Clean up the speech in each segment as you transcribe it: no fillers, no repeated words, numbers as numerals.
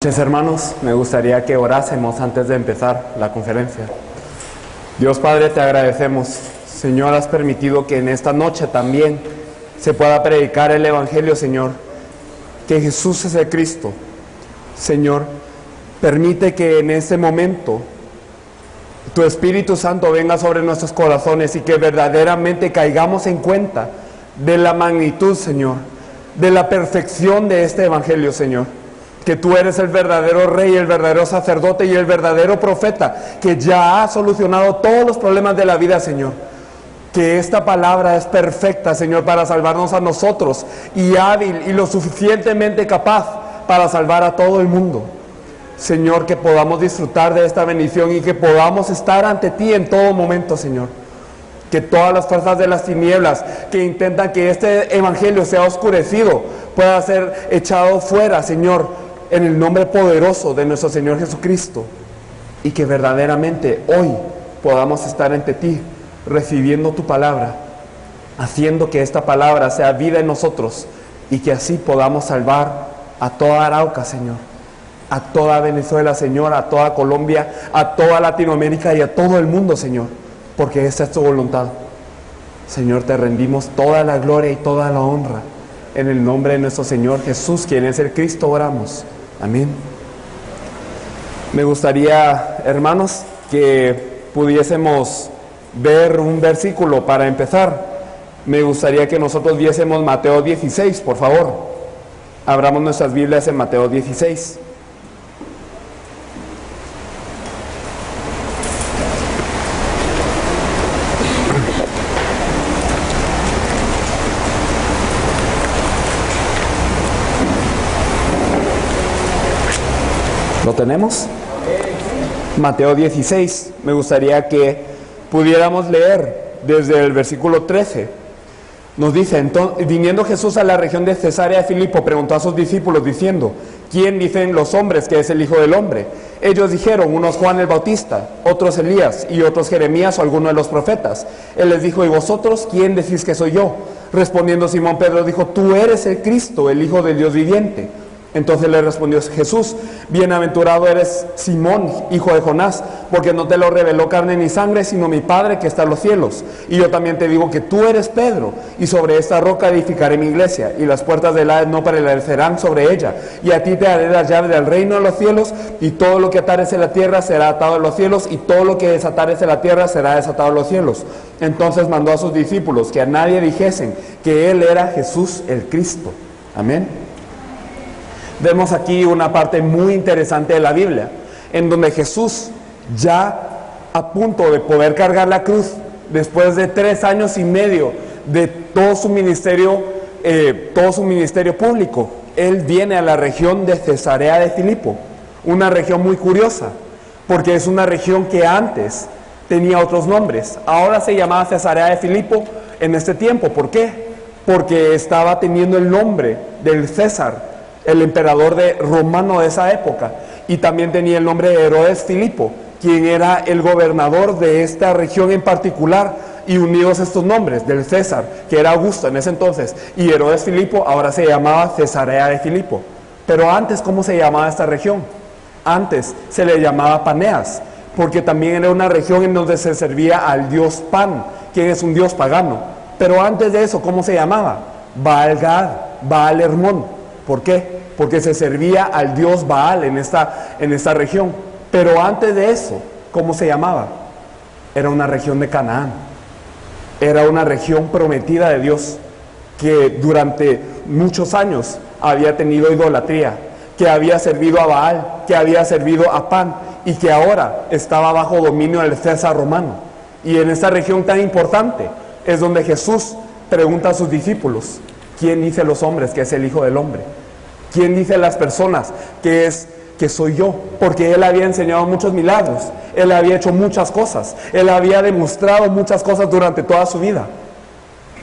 Entonces, hermanos, me gustaría que orásemos antes de empezar la conferencia. Dios Padre, te agradecemos. Señor, has permitido que en esta noche también se pueda predicar el Evangelio, Señor, que Jesús es el Cristo. Señor, permite que en este momento tu Espíritu Santo venga sobre nuestros corazones y que verdaderamente caigamos en cuenta de la magnitud, Señor, de la perfección de este Evangelio, Señor. Que tú eres el verdadero rey, el verdadero sacerdote y el verdadero profeta, que ya ha solucionado todos los problemas de la vida, Señor. Que esta palabra es perfecta, Señor, para salvarnos a nosotros, y hábil y lo suficientemente capaz para salvar a todo el mundo. Señor, que podamos disfrutar de esta bendición y que podamos estar ante ti en todo momento, Señor. Que todas las fuerzas de las tinieblas que intentan que este evangelio sea oscurecido pueda ser echado fuera, Señor, en el nombre poderoso de nuestro Señor Jesucristo, y que verdaderamente hoy podamos estar ante ti, recibiendo tu palabra, haciendo que esta palabra sea vida en nosotros, y que así podamos salvar a toda Arauca, Señor, a toda Venezuela, Señor, a toda Colombia, a toda Latinoamérica y a todo el mundo, Señor, porque esta es tu voluntad. Señor, te rendimos toda la gloria y toda la honra. En el nombre de nuestro Señor Jesús, quien es el Cristo, oramos. Amén. Me gustaría, hermanos, que pudiésemos ver un versículo para empezar. Me gustaría que nosotros viésemos Mateo 16, por favor. Abramos nuestras Biblias en Mateo 16. ¿Lo tenemos? Mateo 16. Me gustaría que pudiéramos leer desde el versículo 13. Nos dice: viniendo Jesús a la región de Cesarea de Filipo, preguntó a sus discípulos diciendo: ¿quién dicen los hombres que es el Hijo del Hombre? Ellos dijeron: unos Juan el Bautista, otros Elías, y otros Jeremías o alguno de los profetas. Él les dijo: ¿y vosotros quién decís que soy yo? Respondiendo Simón Pedro dijo: tú eres el Cristo, el Hijo del Dios viviente. Entonces le respondió Jesús: bienaventurado eres Simón, hijo de Jonás, porque no te lo reveló carne ni sangre, sino mi Padre que está en los cielos. Y yo también te digo que tú eres Pedro, y sobre esta roca edificaré mi iglesia, y las puertas del Hades no prevalecerán sobre ella. Y a ti te daré las llaves del reino de los cielos, y todo lo que atares en la tierra será atado en los cielos, y todo lo que desatares en la tierra será desatado en los cielos. Entonces mandó a sus discípulos que a nadie dijesen que él era Jesús el Cristo. Amén. Vemos aquí una parte muy interesante de la Biblia, en donde Jesús, ya a punto de poder cargar la cruz, después de 3 años y medio de todo su ministerio público, Él viene a la región de Cesarea de Filipo, una región muy curiosa, porque es una región que antes tenía otros nombres. Ahora se llamaba Cesarea de Filipo en este tiempo. ¿Por qué? Porque estaba teniendo el nombre del César, el emperador romano de esa época, y también tenía el nombre de Herodes Filipo, quien era el gobernador de esta región en particular, y unidos estos nombres del César, que era Augusto en ese entonces, y Herodes Filipo, ahora se llamaba Cesarea de Filipo. Pero antes, ¿cómo se llamaba esta región? Antes se le llamaba Paneas, porque también era una región en donde se servía al dios Pan, quien es un dios pagano. Pero antes de eso, ¿cómo se llamaba? Baal-Gad, Baal-Hermón. ¿Por qué? Porque se servía al dios Baal en esta región. Pero antes de eso, ¿cómo se llamaba? Era una región de Canaán. Era una región prometida de Dios, que durante muchos años había tenido idolatría, que había servido a Baal, que había servido a Pan, y que ahora estaba bajo dominio del César romano. Y en esta región tan importante es donde Jesús pregunta a sus discípulos: ¿quién dice los hombres que es el Hijo del Hombre? ¿Quién dice las personas que soy yo? Porque Él había enseñado muchos milagros, Él había hecho muchas cosas, Él había demostrado muchas cosas durante toda su vida.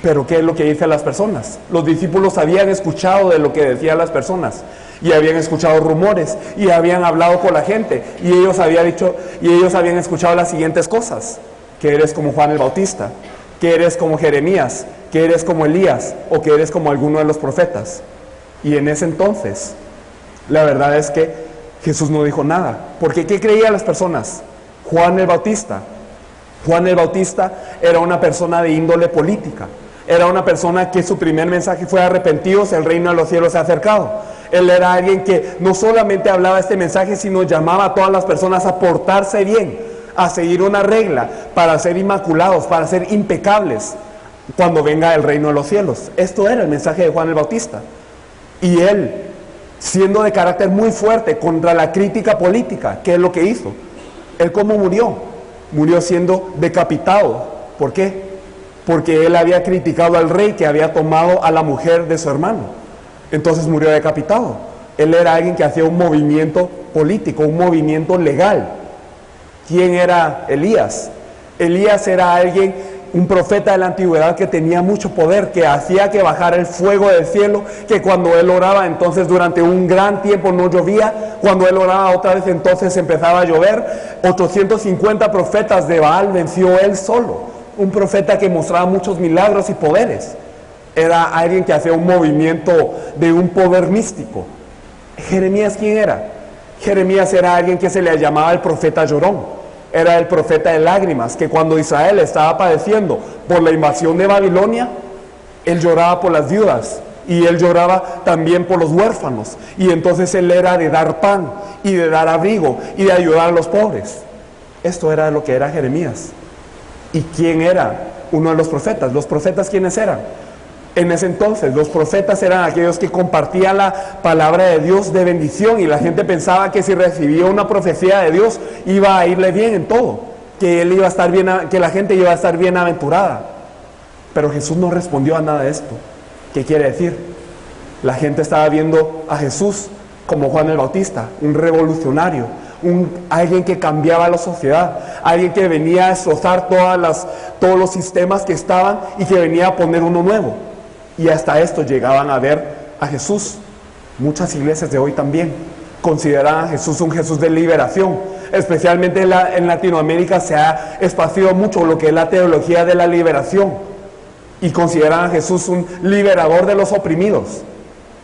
Pero ¿qué es lo que dicen las personas? Los discípulos habían escuchado de lo que decían las personas, y habían escuchado rumores, y habían hablado con la gente, y ellos habían escuchado las siguientes cosas: que eres como Juan el Bautista, que eres como Jeremías, que eres como Elías, o que eres como alguno de los profetas. Y en ese entonces, la verdad es que Jesús no dijo nada. Porque ¿qué creían las personas? Juan el Bautista. Juan el Bautista era una persona de índole política. Era una persona que su primer mensaje fue: arrepentidos, el reino de los cielos se ha acercado. Él era alguien que no solamente hablaba este mensaje, sino llamaba a todas las personas a portarse bien, a seguir una regla, para ser inmaculados, para ser impecables cuando venga el reino de los cielos. Esto era el mensaje de Juan el Bautista. Y él, siendo de carácter muy fuerte contra la crítica política, ¿qué es lo que hizo? Él, ¿cómo murió? Murió siendo decapitado. ¿Por qué? Porque él había criticado al rey que había tomado a la mujer de su hermano. Entonces murió decapitado. Él era alguien que hacía un movimiento político, un movimiento legal. ¿Quién era Elías? Elías era alguien, un profeta de la antigüedad que tenía mucho poder, que hacía que bajara el fuego del cielo, que cuando él oraba entonces durante un gran tiempo no llovía, cuando él oraba otra vez entonces empezaba a llover. 850 profetas de Baal venció él solo. Un profeta que mostraba muchos milagros y poderes. Era alguien que hacía un movimiento de un poder místico. ¿Jeremías quién era? Jeremías era alguien que se le llamaba el profeta llorón. Era el profeta de lágrimas, que cuando Israel estaba padeciendo por la invasión de Babilonia, él lloraba por las viudas y él lloraba también por los huérfanos. Y entonces él era de dar pan y de dar abrigo y de ayudar a los pobres. Esto era lo que era Jeremías. ¿Y quién era uno de los profetas? ¿Los profetas quiénes eran? En ese entonces los profetas eran aquellos que compartían la palabra de Dios de bendición, y la gente pensaba que si recibía una profecía de Dios iba a irle bien en todo, que él iba a estar bien, que la gente iba a estar bienaventurada. Pero Jesús no respondió a nada de esto. ¿Qué quiere decir? La gente estaba viendo a Jesús como Juan el Bautista, un revolucionario, alguien que cambiaba la sociedad, alguien que venía a destrozar todos los sistemas que estaban y que venía a poner uno nuevo. Y hasta esto llegaban a ver a Jesús. Muchas iglesias de hoy también consideran a Jesús un Jesús de liberación. Especialmente en Latinoamérica se ha esparcido mucho lo que es la teología de la liberación, y consideran a Jesús un liberador de los oprimidos.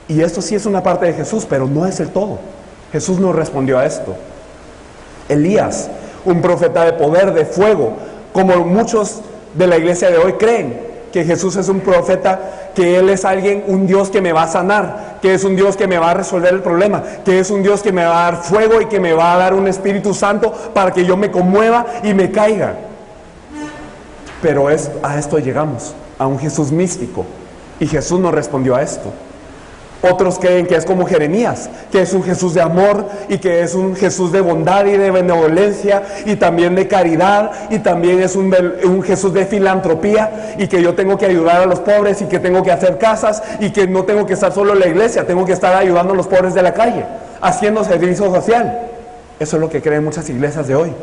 Y esto sí es una parte de Jesús, pero no es el todo. Jesús no respondió a esto. Elías, un profeta de poder, de fuego, como muchos de la iglesia de hoy creen que Jesús es un profeta, que Él es alguien, un Dios que me va a sanar, que es un Dios que me va a resolver el problema, que es un Dios que me va a dar fuego y que me va a dar un Espíritu Santo para que yo me conmueva y me caiga. Pero a esto llegamos, a un Jesús místico, y Jesús no respondió a esto. Otros creen que es como Jeremías, que es un Jesús de amor y que es un Jesús de bondad y de benevolencia y también de caridad, y también es un Jesús de filantropía, y que yo tengo que ayudar a los pobres y que tengo que hacer casas y que no tengo que estar solo en la iglesia, tengo que estar ayudando a los pobres de la calle, haciendo servicio social. Eso es lo que creen muchas iglesias de hoy.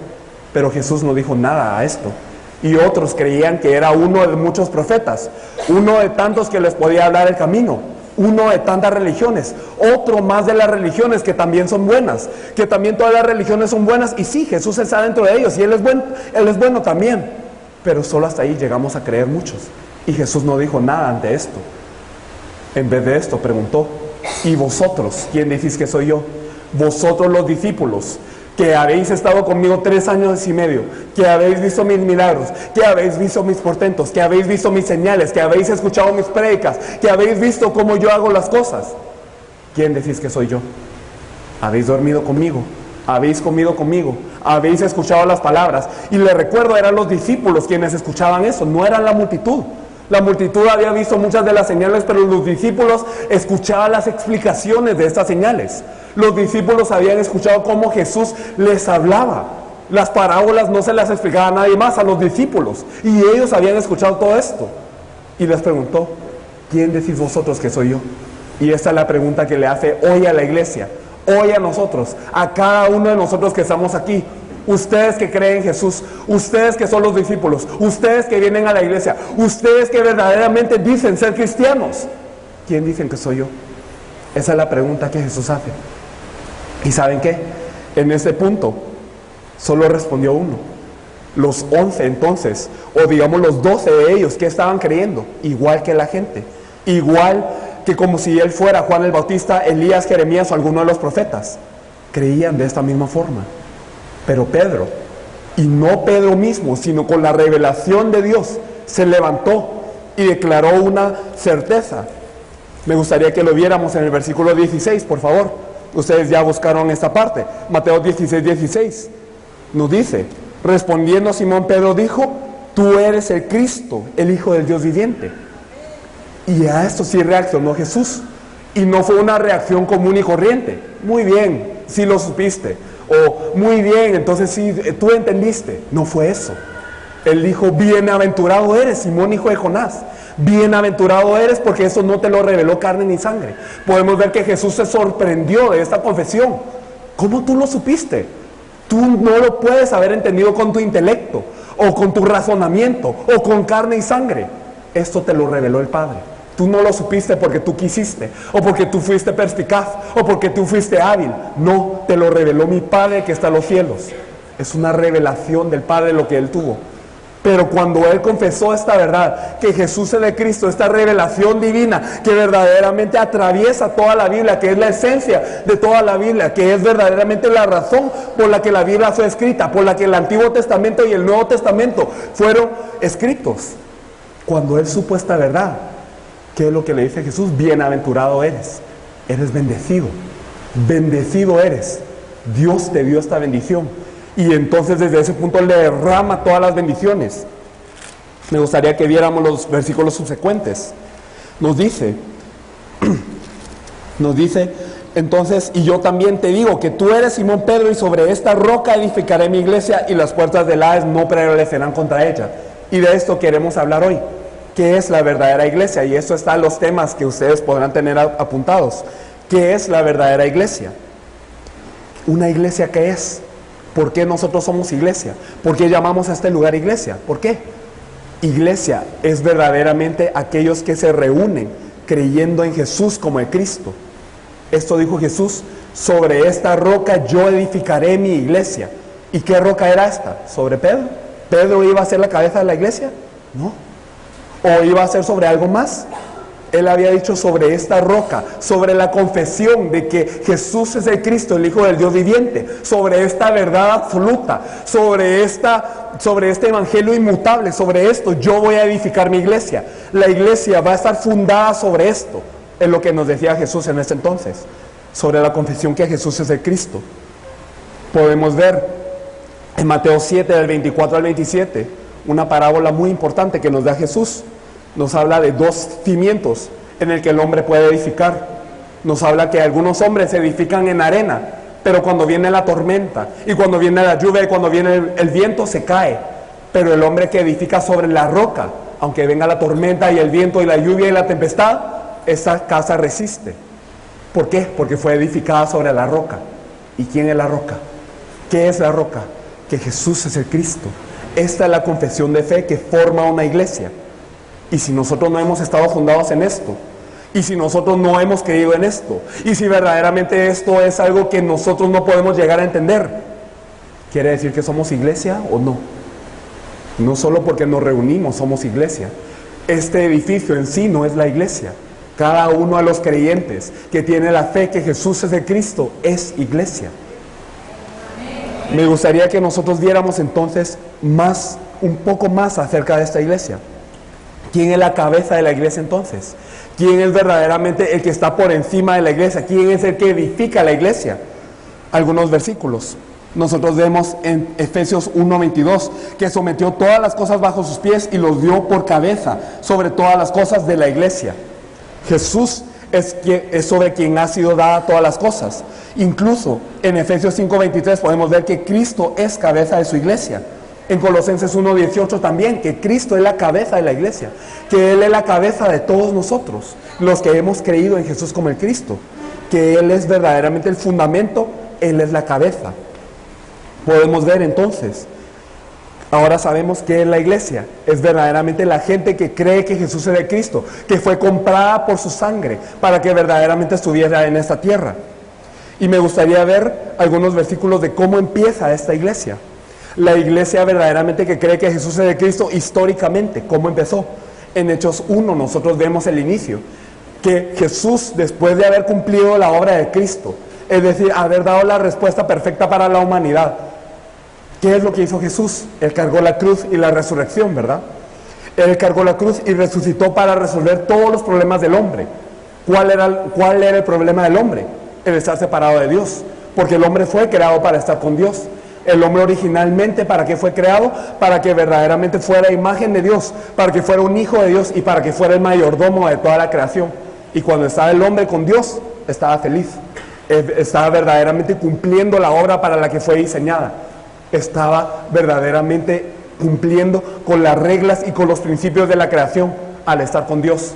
Pero Jesús no dijo nada a esto. Y otros creían que era uno de muchos profetas, uno de tantos que les podía hablar el camino, uno de tantas religiones, otro más de las religiones que también son buenas, que también todas las religiones son buenas, y sí, Jesús está dentro de ellos y Él es bueno también, pero solo hasta ahí llegamos a creer muchos. Y Jesús no dijo nada ante esto. En vez de esto preguntó: ¿y vosotros quién decís que soy yo? Vosotros los discípulos, que habéis estado conmigo 3 años y medio, que habéis visto mis milagros, que habéis visto mis portentos, que habéis visto mis señales, que habéis escuchado mis prédicas, que habéis visto cómo yo hago las cosas, ¿quién decís que soy yo? Habéis dormido conmigo, habéis comido conmigo, habéis escuchado las palabras. Y les recuerdo, eran los discípulos quienes escuchaban eso, no era la multitud. La multitud había visto muchas de las señales, pero los discípulos escuchaban las explicaciones de estas señales. Los discípulos habían escuchado cómo Jesús les hablaba. Las parábolas no se las explicaba a nadie más, a los discípulos. Y ellos habían escuchado todo esto. Y les preguntó: ¿quién decís vosotros que soy yo? Y esta es la pregunta que le hace hoy a la iglesia, hoy a nosotros, a cada uno de nosotros que estamos aquí. Ustedes que creen en Jesús, ustedes que son los discípulos, ustedes que vienen a la iglesia, ustedes que verdaderamente dicen ser cristianos, ¿quién dicen que soy yo? Esa es la pregunta que Jesús hace. ¿Y saben qué? En este punto solo respondió uno. Los 11 entonces, o digamos los 12 de ellos, que estaban creyendo, igual que la gente, igual que como si él fuera Juan el Bautista, Elías, Jeremías o alguno de los profetas. creían de esta misma forma. Pero Pedro, y no Pedro mismo, sino con la revelación de Dios, se levantó y declaró una certeza. Me gustaría que lo viéramos en el versículo 16, por favor. Ustedes ya buscaron esta parte. Mateo 16, 16. Nos dice, respondiendo Simón Pedro dijo, tú eres el Cristo, el Hijo del Dios viviente. Y a esto sí reaccionó Jesús. Y no fue una reacción común y corriente. Muy bien, sí lo supiste. O muy bien, entonces sí, tú entendiste. No fue eso. Él dijo, bienaventurado eres, Simón, hijo de Jonás. Bienaventurado eres porque eso no te lo reveló carne ni sangre. Podemos ver que Jesús se sorprendió de esta confesión. ¿Cómo tú lo supiste? Tú no lo puedes haber entendido con tu intelecto, o con tu razonamiento, o con carne y sangre. Esto te lo reveló el Padre. Tú no lo supiste porque tú quisiste, o porque tú fuiste perspicaz, o porque tú fuiste hábil. No, te lo reveló mi Padre que está en los cielos. Es una revelación del Padre lo que Él tuvo. Pero cuando Él confesó esta verdad, que Jesús es de Cristo, esta revelación divina que verdaderamente atraviesa toda la Biblia, que es la esencia de toda la Biblia, que es verdaderamente la razón por la que la Biblia fue escrita, por la que el Antiguo Testamento y el Nuevo Testamento fueron escritos. Cuando Él supo esta verdad, ¿qué es lo que le dice Jesús? Bienaventurado eres, eres bendecido eres. Dios te dio esta bendición. Y entonces desde ese punto le derrama todas las bendiciones. Me gustaría que viéramos los versículos subsecuentes. Nos dice, entonces, y yo también te digo que tú eres Simón Pedro y sobre esta roca edificaré mi iglesia y las puertas del Hades no prevalecerán contra ella. Y de esto queremos hablar hoy. ¿Qué es la verdadera iglesia? Y esto está en los temas que ustedes podrán tener apuntados. ¿Qué es la verdadera iglesia? ¿Una iglesia qué es? ¿Por qué nosotros somos iglesia? ¿Por qué llamamos a este lugar iglesia? ¿Por qué? Iglesia es verdaderamente aquellos que se reúnen creyendo en Jesús como el Cristo. Esto dijo Jesús, sobre esta roca yo edificaré mi iglesia. ¿Y qué roca era esta? ¿Sobre Pedro? ¿Pedro iba a ser la cabeza de la iglesia? No. ¿O iba a ser sobre algo más? Él había dicho sobre esta roca, sobre la confesión de que Jesús es el Cristo, el Hijo del Dios viviente, sobre esta verdad absoluta, sobre este evangelio inmutable, sobre esto yo voy a edificar mi iglesia. La iglesia va a estar fundada sobre esto, es lo que nos decía Jesús en ese entonces, sobre la confesión que Jesús es el Cristo. Podemos ver en Mateo 7, del 24 al 27, una parábola muy importante que nos da Jesús. Nos habla de dos cimientos en el que el hombre puede edificar. Nos habla que algunos hombres se edifican en arena, pero cuando viene la tormenta, y cuando viene la lluvia, y cuando viene el viento, se cae. Pero el hombre que edifica sobre la roca, aunque venga la tormenta y el viento y la lluvia y la tempestad, esa casa resiste. ¿Por qué? Porque fue edificada sobre la roca. ¿Y quién es la roca? ¿Qué es la roca? Que Jesús es el Cristo. Esta es la confesión de fe que forma una iglesia. Y si nosotros no hemos estado fundados en esto, y si nosotros no hemos creído en esto, y si verdaderamente esto es algo que nosotros no podemos llegar a entender, ¿quiere decir que somos iglesia o no? No solo porque nos reunimos somos iglesia. Este edificio en sí no es la iglesia. Cada uno de los creyentes que tiene la fe que Jesús es el Cristo es iglesia. Me gustaría que nosotros viéramos entonces un poco más acerca de esta iglesia. ¿Quién es la cabeza de la iglesia entonces? ¿Quién es verdaderamente el que está por encima de la iglesia? ¿Quién es el que edifica la iglesia? Algunos versículos. Nosotros vemos en Efesios 1:22 que sometió todas las cosas bajo sus pies y los dio por cabeza sobre todas las cosas de la iglesia. Jesús es sobre quien ha sido dada todas las cosas. Incluso en Efesios 5:23 podemos ver que Cristo es cabeza de su iglesia. En Colosenses 1:18 también, que Cristo es la cabeza de la iglesia, que Él es la cabeza de todos nosotros, los que hemos creído en Jesús como el Cristo, que Él es verdaderamente el fundamento, Él es la cabeza. Podemos ver entonces, ahora sabemos que es la iglesia, es verdaderamente la gente que cree que Jesús es el Cristo, que fue comprada por su sangre para que verdaderamente estuviera en esta tierra. Y me gustaría ver algunos versículos de cómo empieza esta iglesia. La iglesia verdaderamente que cree que Jesús es el Cristo históricamente, ¿cómo empezó? En Hechos 1 nosotros vemos el inicio, que Jesús, después de haber cumplido la obra de Cristo, es decir, haber dado la respuesta perfecta para la humanidad. ¿Qué es lo que hizo Jesús? Él cargó la cruz y la resurrección, ¿verdad? Él cargó la cruz y resucitó para resolver todos los problemas del hombre. ¿Cuál era el problema del hombre? El estar separado de Dios. Porque el hombre fue creado para estar con Dios. El hombre originalmente, ¿para qué fue creado? Para que verdaderamente fuera imagen de Dios, para que fuera un hijo de Dios y para que fuera el mayordomo de toda la creación. Y cuando estaba el hombre con Dios, estaba feliz. Estaba verdaderamente cumpliendo la obra para la que fue diseñada. Estaba verdaderamente cumpliendo con las reglas y con los principios de la creación al estar con Dios.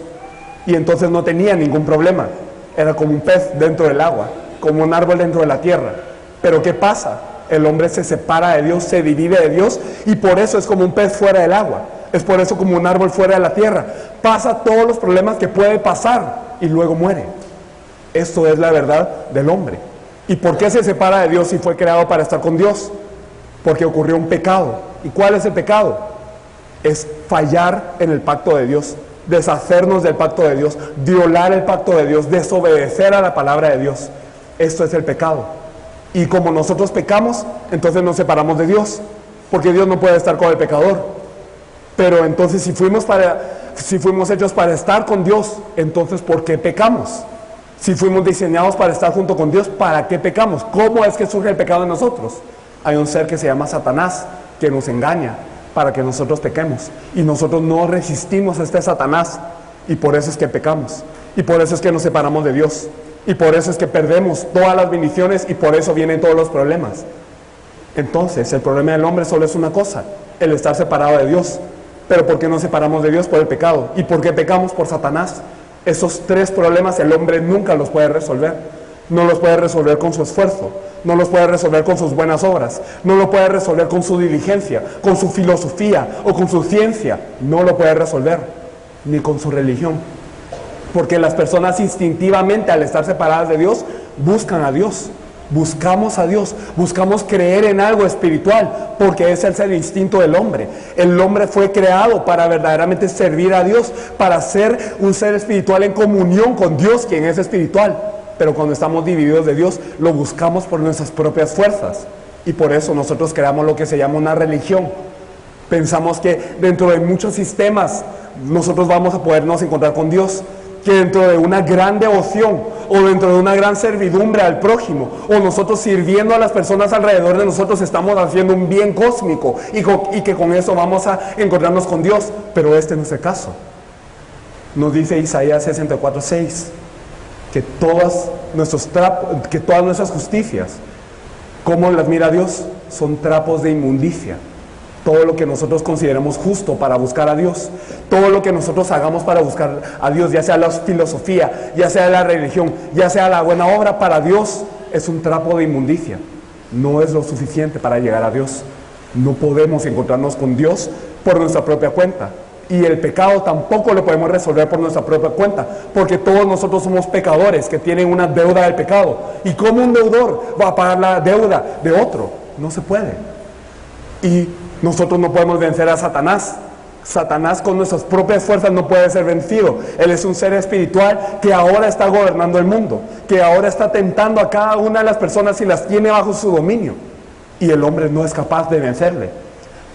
Y entonces no tenía ningún problema. Era como un pez dentro del agua, como un árbol dentro de la tierra. Pero ¿qué pasa? El hombre se separa de Dios, se divide de Dios, y por eso es como un pez fuera del agua. Es por eso como un árbol fuera de la tierra. Pasa todos los problemas que puede pasar y luego muere. Esto es la verdad del hombre. ¿Y por qué se separa de Dios si fue creado para estar con Dios? Porque ocurrió un pecado. ¿Y cuál es el pecado? Es fallar en el pacto de Dios, deshacernos del pacto de Dios, violar el pacto de Dios, desobedecer a la palabra de Dios. Esto es el pecado. Y como nosotros pecamos, entonces nos separamos de Dios, porque Dios no puede estar con el pecador. Pero entonces si fuimos hechos para estar con Dios, entonces ¿por qué pecamos? Si fuimos diseñados para estar junto con Dios, ¿para qué pecamos? ¿Cómo es que surge el pecado en nosotros? Hay un ser que se llama Satanás, que nos engaña para que nosotros pequemos. Y nosotros no resistimos a este Satanás, y por eso es que pecamos. Y por eso es que nos separamos de Dios. Y por eso es que perdemos todas las bendiciones, y por eso vienen todos los problemas. Entonces, el problema del hombre solo es una cosa: el estar separado de Dios. ¿Pero por qué nos separamos de Dios? Por el pecado. ¿Y por qué pecamos? Por Satanás. Esos tres problemas el hombre nunca los puede resolver. No los puede resolver con su esfuerzo, no los puede resolver con sus buenas obras, no lo puede resolver con su diligencia, con su filosofía o con su ciencia. No lo puede resolver, ni con su religión. Porque las personas instintivamente, al estar separadas de Dios, buscan a Dios. Buscamos a Dios, buscamos creer en algo espiritual, porque ese es el instinto del hombre. El hombre fue creado para verdaderamente servir a Dios, para ser un ser espiritual en comunión con Dios, quien es espiritual. Pero cuando estamos divididos de Dios, lo buscamos por nuestras propias fuerzas. Y por eso nosotros creamos lo que se llama una religión. Pensamos que dentro de muchos sistemas nosotros vamos a podernos encontrar con Dios, que dentro de una gran devoción o dentro de una gran servidumbre al prójimo, o nosotros sirviendo a las personas alrededor de nosotros, estamos haciendo un bien cósmico y que con eso vamos a encontrarnos con Dios. Pero este no es el caso. Nos dice Isaías 64:6 que todas nuestras justicias, ¿cómo las mira Dios? Son trapos de inmundicia. Todo lo que nosotros consideremos justo para buscar a Dios, todo lo que nosotros hagamos para buscar a Dios, ya sea la filosofía, ya sea la religión, ya sea la buena obra, para Dios es un trapo de inmundicia. No es lo suficiente para llegar a Dios. No podemos encontrarnos con Dios por nuestra propia cuenta. Y el pecado tampoco lo podemos resolver por nuestra propia cuenta, porque todos nosotros somos pecadores que tienen una deuda del pecado. ¿Y cómo un deudor va a pagar la deuda de otro? No se puede. Y nosotros no podemos vencer a Satanás. Satanás con nuestras propias fuerzas no puede ser vencido. Él es un ser espiritual que ahora está gobernando el mundo, que ahora está tentando a cada una de las personas y las tiene bajo su dominio. Y el hombre no es capaz de vencerle.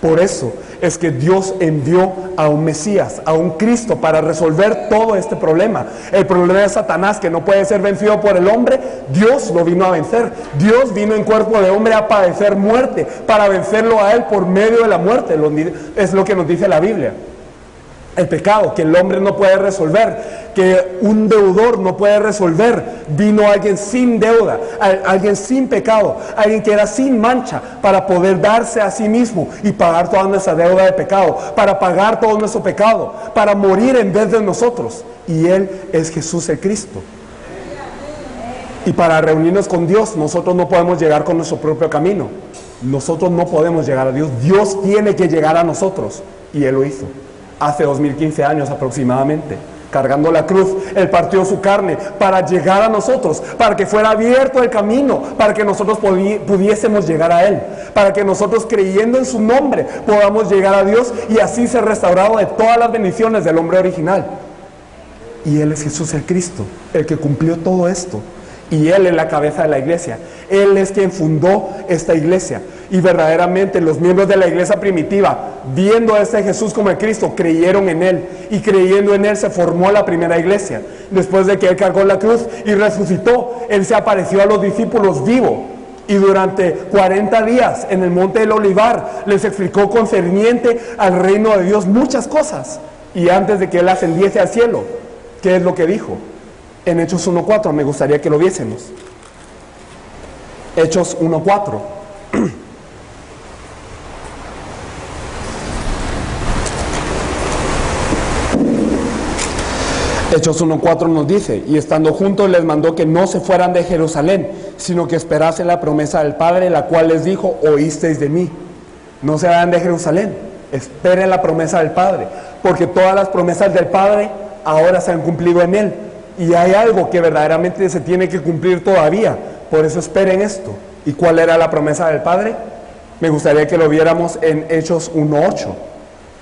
Por eso es que Dios envió a un Mesías, a un Cristo, para resolver todo este problema. El problema de Satanás, que no puede ser vencido por el hombre, Dios lo vino a vencer. Dios vino en cuerpo de hombre a padecer muerte, para vencerlo a él por medio de la muerte. Es lo que nos dice la Biblia. El pecado que el hombre no puede resolver, que un deudor no puede resolver, vino alguien sin deuda, alguien sin pecado, alguien que era sin mancha, para poder darse a sí mismo y pagar toda nuestra deuda de pecado, para pagar todo nuestro pecado, para morir en vez de nosotros. Y Él es Jesús el Cristo. Y para reunirnos con Dios, nosotros no podemos llegar con nuestro propio camino. Nosotros no podemos llegar a Dios. Dios tiene que llegar a nosotros. Y Él lo hizo. Hace 2015 años aproximadamente, cargando la cruz, Él partió su carne para llegar a nosotros, para que fuera abierto el camino, para que nosotros pudiésemos llegar a Él, para que nosotros, creyendo en su nombre, podamos llegar a Dios y así ser restaurado de todas las bendiciones del hombre original. Y Él es Jesús el Cristo, el que cumplió todo esto. Y Él es la cabeza de la iglesia. Él es quien fundó esta iglesia. Y verdaderamente los miembros de la iglesia primitiva, viendo a este Jesús como el Cristo, creyeron en Él. Y creyendo en Él se formó la primera iglesia. Después de que Él cargó la cruz y resucitó, Él se apareció a los discípulos vivo. Y durante 40 días en el monte del Olivar les explicó concerniente al reino de Dios muchas cosas. Y antes de que Él ascendiese al cielo, ¿qué es lo que dijo? En Hechos 1:4, me gustaría que lo viésemos. Hechos 1:4. Hechos 1:4 nos dice: y estando juntos les mandó que no se fueran de Jerusalén, sino que esperasen la promesa del Padre, la cual les dijo: oísteis de mí. No se vayan de Jerusalén, esperen la promesa del Padre, porque todas las promesas del Padre ahora se han cumplido en Él. Y hay algo que verdaderamente se tiene que cumplir todavía. Por eso esperen esto. ¿Y cuál era la promesa del Padre? Me gustaría que lo viéramos en Hechos 1:8.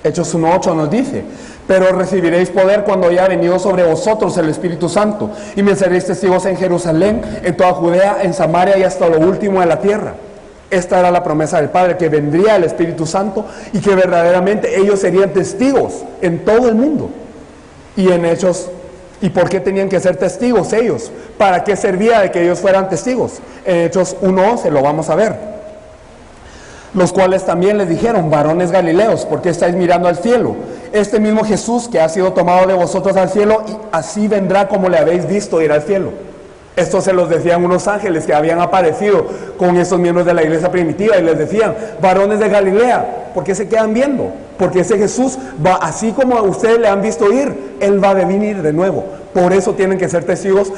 Hechos 1:8 nos dice: pero recibiréis poder cuando haya venido sobre vosotros el Espíritu Santo, y me seréis testigos en Jerusalén, en toda Judea, en Samaria y hasta lo último de la tierra. Esta era la promesa del Padre, que vendría el Espíritu Santo y que verdaderamente ellos serían testigos en todo el mundo. Y en Hechos, ¿y por qué tenían que ser testigos ellos? ¿Para qué servía de que ellos fueran testigos? En Hechos 1:11 lo vamos a ver. Los cuales también les dijeron: varones galileos, ¿por qué estáis mirando al cielo? Este mismo Jesús que ha sido tomado de vosotros al cielo, y así vendrá como le habéis visto ir al cielo. Esto se los decían unos ángeles que habían aparecido con estos miembros de la iglesia primitiva, y les decían: varones de Galilea, ¿por qué se quedan viendo? Porque ese Jesús va, así como ustedes le han visto ir, Él va a venir de nuevo. Por eso tienen que ser testigos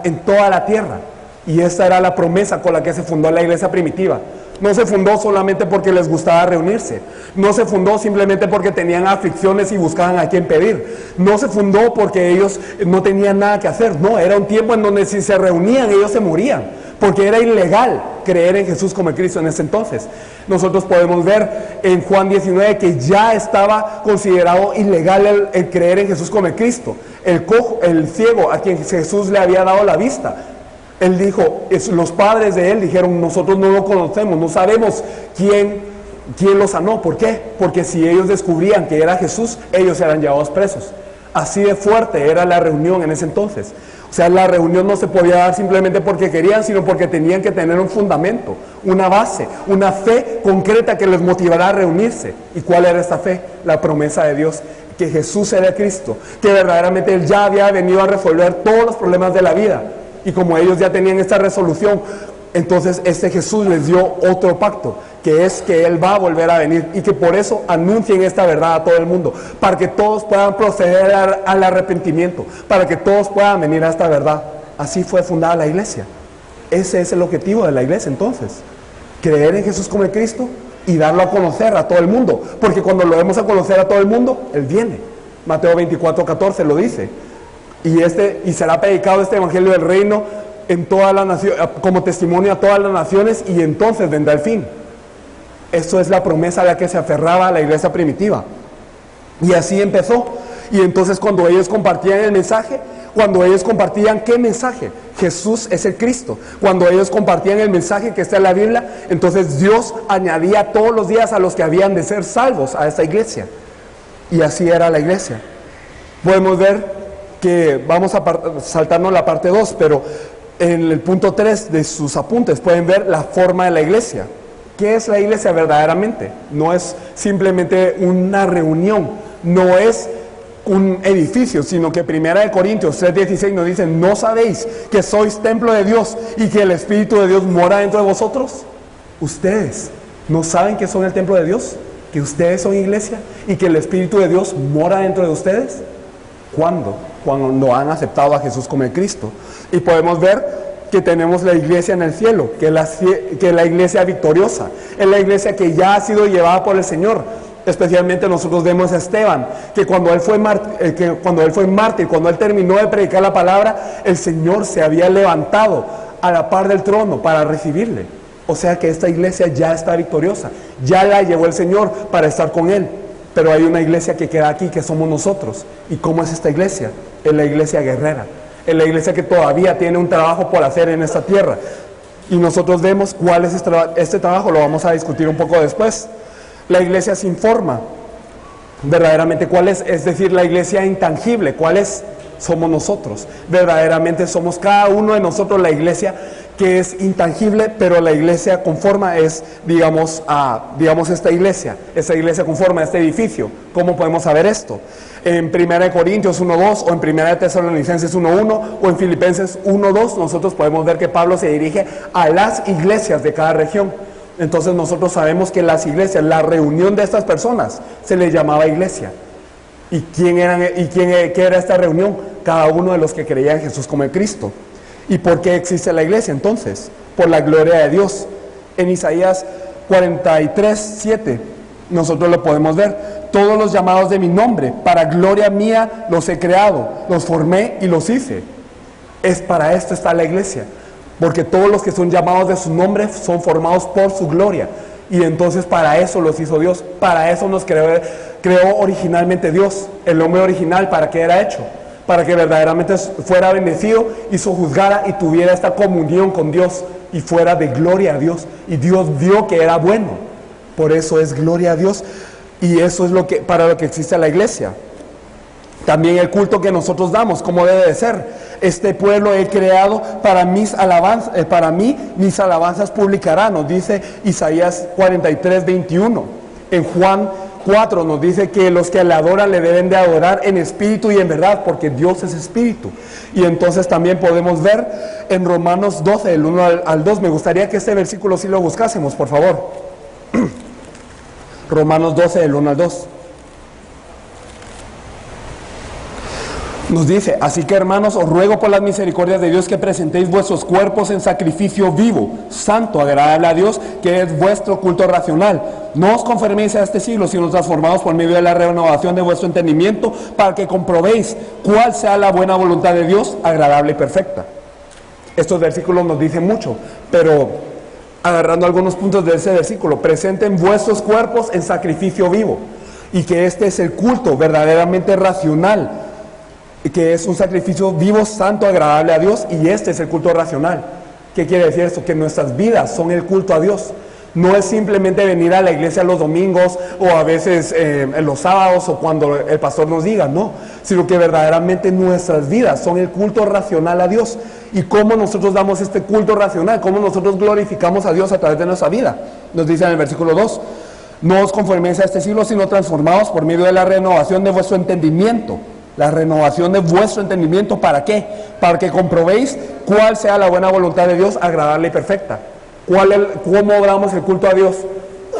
en toda la tierra. Y esta era la promesa con la que se fundó la iglesia primitiva. No se fundó solamente porque les gustaba reunirse. No se fundó simplemente porque tenían aflicciones y buscaban a quién pedir. No se fundó porque ellos no tenían nada que hacer. No, era un tiempo en donde si se reunían ellos se morían, porque era ilegal creer en Jesús como el Cristo en ese entonces. Nosotros podemos ver en Juan 19 que ya estaba considerado ilegal el creer en Jesús como el Cristo. El cojo, el ciego a quien Jesús le había dado la vista, Él dijo, los padres de él dijeron: nosotros no lo conocemos, no sabemos quién lo sanó. ¿Por qué? Porque si ellos descubrían que era Jesús, ellos eran llevados presos. Así de fuerte era la reunión en ese entonces. O sea, la reunión no se podía dar simplemente porque querían, sino porque tenían que tener un fundamento, una base, una fe concreta que les motivara a reunirse. ¿Y cuál era esta fe? La promesa de Dios, que Jesús era Cristo, que verdaderamente Él ya había venido a resolver todos los problemas de la vida. Y como ellos ya tenían esta resolución, entonces este Jesús les dio otro pacto, que es que Él va a volver a venir, y que por eso anuncien esta verdad a todo el mundo, para que todos puedan proceder al arrepentimiento, para que todos puedan venir a esta verdad. Así fue fundada la iglesia. Ese es el objetivo de la iglesia entonces: creer en Jesús como el Cristo y darlo a conocer a todo el mundo, porque cuando lo demos a conocer a todo el mundo, Él viene. Mateo 24:14 lo dice: y será predicado este evangelio del reino en toda la nación, como testimonio a todas las naciones, y entonces vendrá el fin. Esto es la promesa a la que se aferraba la iglesia primitiva. Y así empezó. Y entonces cuando ellos compartían el mensaje, cuando ellos compartían ¿qué mensaje? Jesús es el Cristo. Cuando ellos compartían el mensaje que está en la Biblia, entonces Dios añadía todos los días a los que habían de ser salvos a esta iglesia. Y así era la iglesia. Podemos ver que vamos a saltarnos la parte 2, pero en el punto 3 de sus apuntes pueden ver la forma de la iglesia. ¿Qué es la iglesia verdaderamente? No es simplemente una reunión, no es un edificio, sino que 1 Corintios 3:16 nos dice: ¿no sabéis que sois templo de Dios y que el Espíritu de Dios mora dentro de vosotros? ¿Ustedes no saben que son el templo de Dios? ¿Que ustedes son iglesia y que el Espíritu de Dios mora dentro de ustedes? ¿Cuándo? Cuando han aceptado a Jesús como el Cristo. Y podemos ver que tenemos la iglesia en el cielo, que es la iglesia victoriosa, es la iglesia que ya ha sido llevada por el Señor. Especialmente nosotros vemos a Esteban, que cuando él fue mártir, cuando él terminó de predicar la palabra, el Señor se había levantado a la par del trono para recibirle. O sea que esta iglesia ya está victoriosa, ya la llevó el Señor para estar con Él. Pero hay una iglesia que queda aquí, que somos nosotros. ¿Y cómo es esta iglesia? Es la iglesia guerrera. es la iglesia que todavía tiene un trabajo por hacer en esta tierra. Y nosotros vemos cuál es este trabajo, lo vamos a discutir un poco después. La iglesia sin forma, verdaderamente cuál es decir, la iglesia intangible, cuál es, somos nosotros. Verdaderamente somos cada uno de nosotros la iglesia que es intangible, pero la iglesia con forma es, digamos, esta iglesia con forma, este edificio. ¿Cómo podemos saber esto? En 1 Corintios 1:2 o en 1 Tesalonicenses 1:1 o en Filipenses 1:2 nosotros podemos ver que Pablo se dirige a las iglesias de cada región. Entonces nosotros sabemos que las iglesias, la reunión de estas personas se les llamaba iglesia. ¿Y qué era esta reunión? Cada uno de los que creían en Jesús como el Cristo. ¿Y por qué existe la iglesia entonces? Por la gloria de Dios. En Isaías 43:7 nosotros lo podemos ver. Todos los llamados de mi nombre, para gloria mía los he creado, los formé y los hice. Es para esto está la iglesia. Porque todos los que son llamados de su nombre son formados por su gloria. Y entonces para eso los hizo Dios. Para eso nos creó originalmente Dios. El hombre original, ¿para qué era hecho? Para que verdaderamente fuera bendecido y sojuzgara y tuviera esta comunión con Dios y fuera de gloria a Dios. Y Dios vio que era bueno. Por eso es gloria a Dios. Y eso es para lo que existe la iglesia. También el culto que nosotros damos, como debe de ser. Este pueblo he creado para mis mis alabanzas publicarán, nos dice Isaías 43:21. En Juan 4 nos dice que los que le adoran le deben de adorar en espíritu y en verdad, porque Dios es espíritu. Y entonces también podemos ver en Romanos 12, del 1 al 2, me gustaría que este versículo sí lo buscásemos, por favor. Romanos 12, del 1 al 2. Nos dice, así que hermanos, os ruego por las misericordias de Dios que presentéis vuestros cuerpos en sacrificio vivo, santo, agradable a Dios, que es vuestro culto racional. No os conforméis a este siglo, sino transformados por medio de la renovación de vuestro entendimiento, para que comprobéis cuál sea la buena voluntad de Dios, agradable y perfecta. Estos versículos nos dicen mucho, pero agarrando algunos puntos de ese versículo, presenten vuestros cuerpos en sacrificio vivo, y que este es el culto verdaderamente racional, que es un sacrificio vivo, santo, agradable a Dios, y este es el culto racional. ¿Qué quiere decir esto? Que nuestras vidas son el culto a Dios. No es simplemente venir a la iglesia los domingos o a veces en los sábados o cuando el pastor nos diga, no, sino que verdaderamente nuestras vidas son el culto racional a Dios. ¿Y cómo nosotros damos este culto racional? ¿Cómo nosotros glorificamos a Dios a través de nuestra vida? Nos dice en el versículo 2, no os conforméis a este siglo, sino transformados por medio de la renovación de vuestro entendimiento. La renovación de vuestro entendimiento, ¿para qué? Para que comprobéis cuál sea la buena voluntad de Dios, agradable y perfecta. ¿Cómo damos el culto a Dios?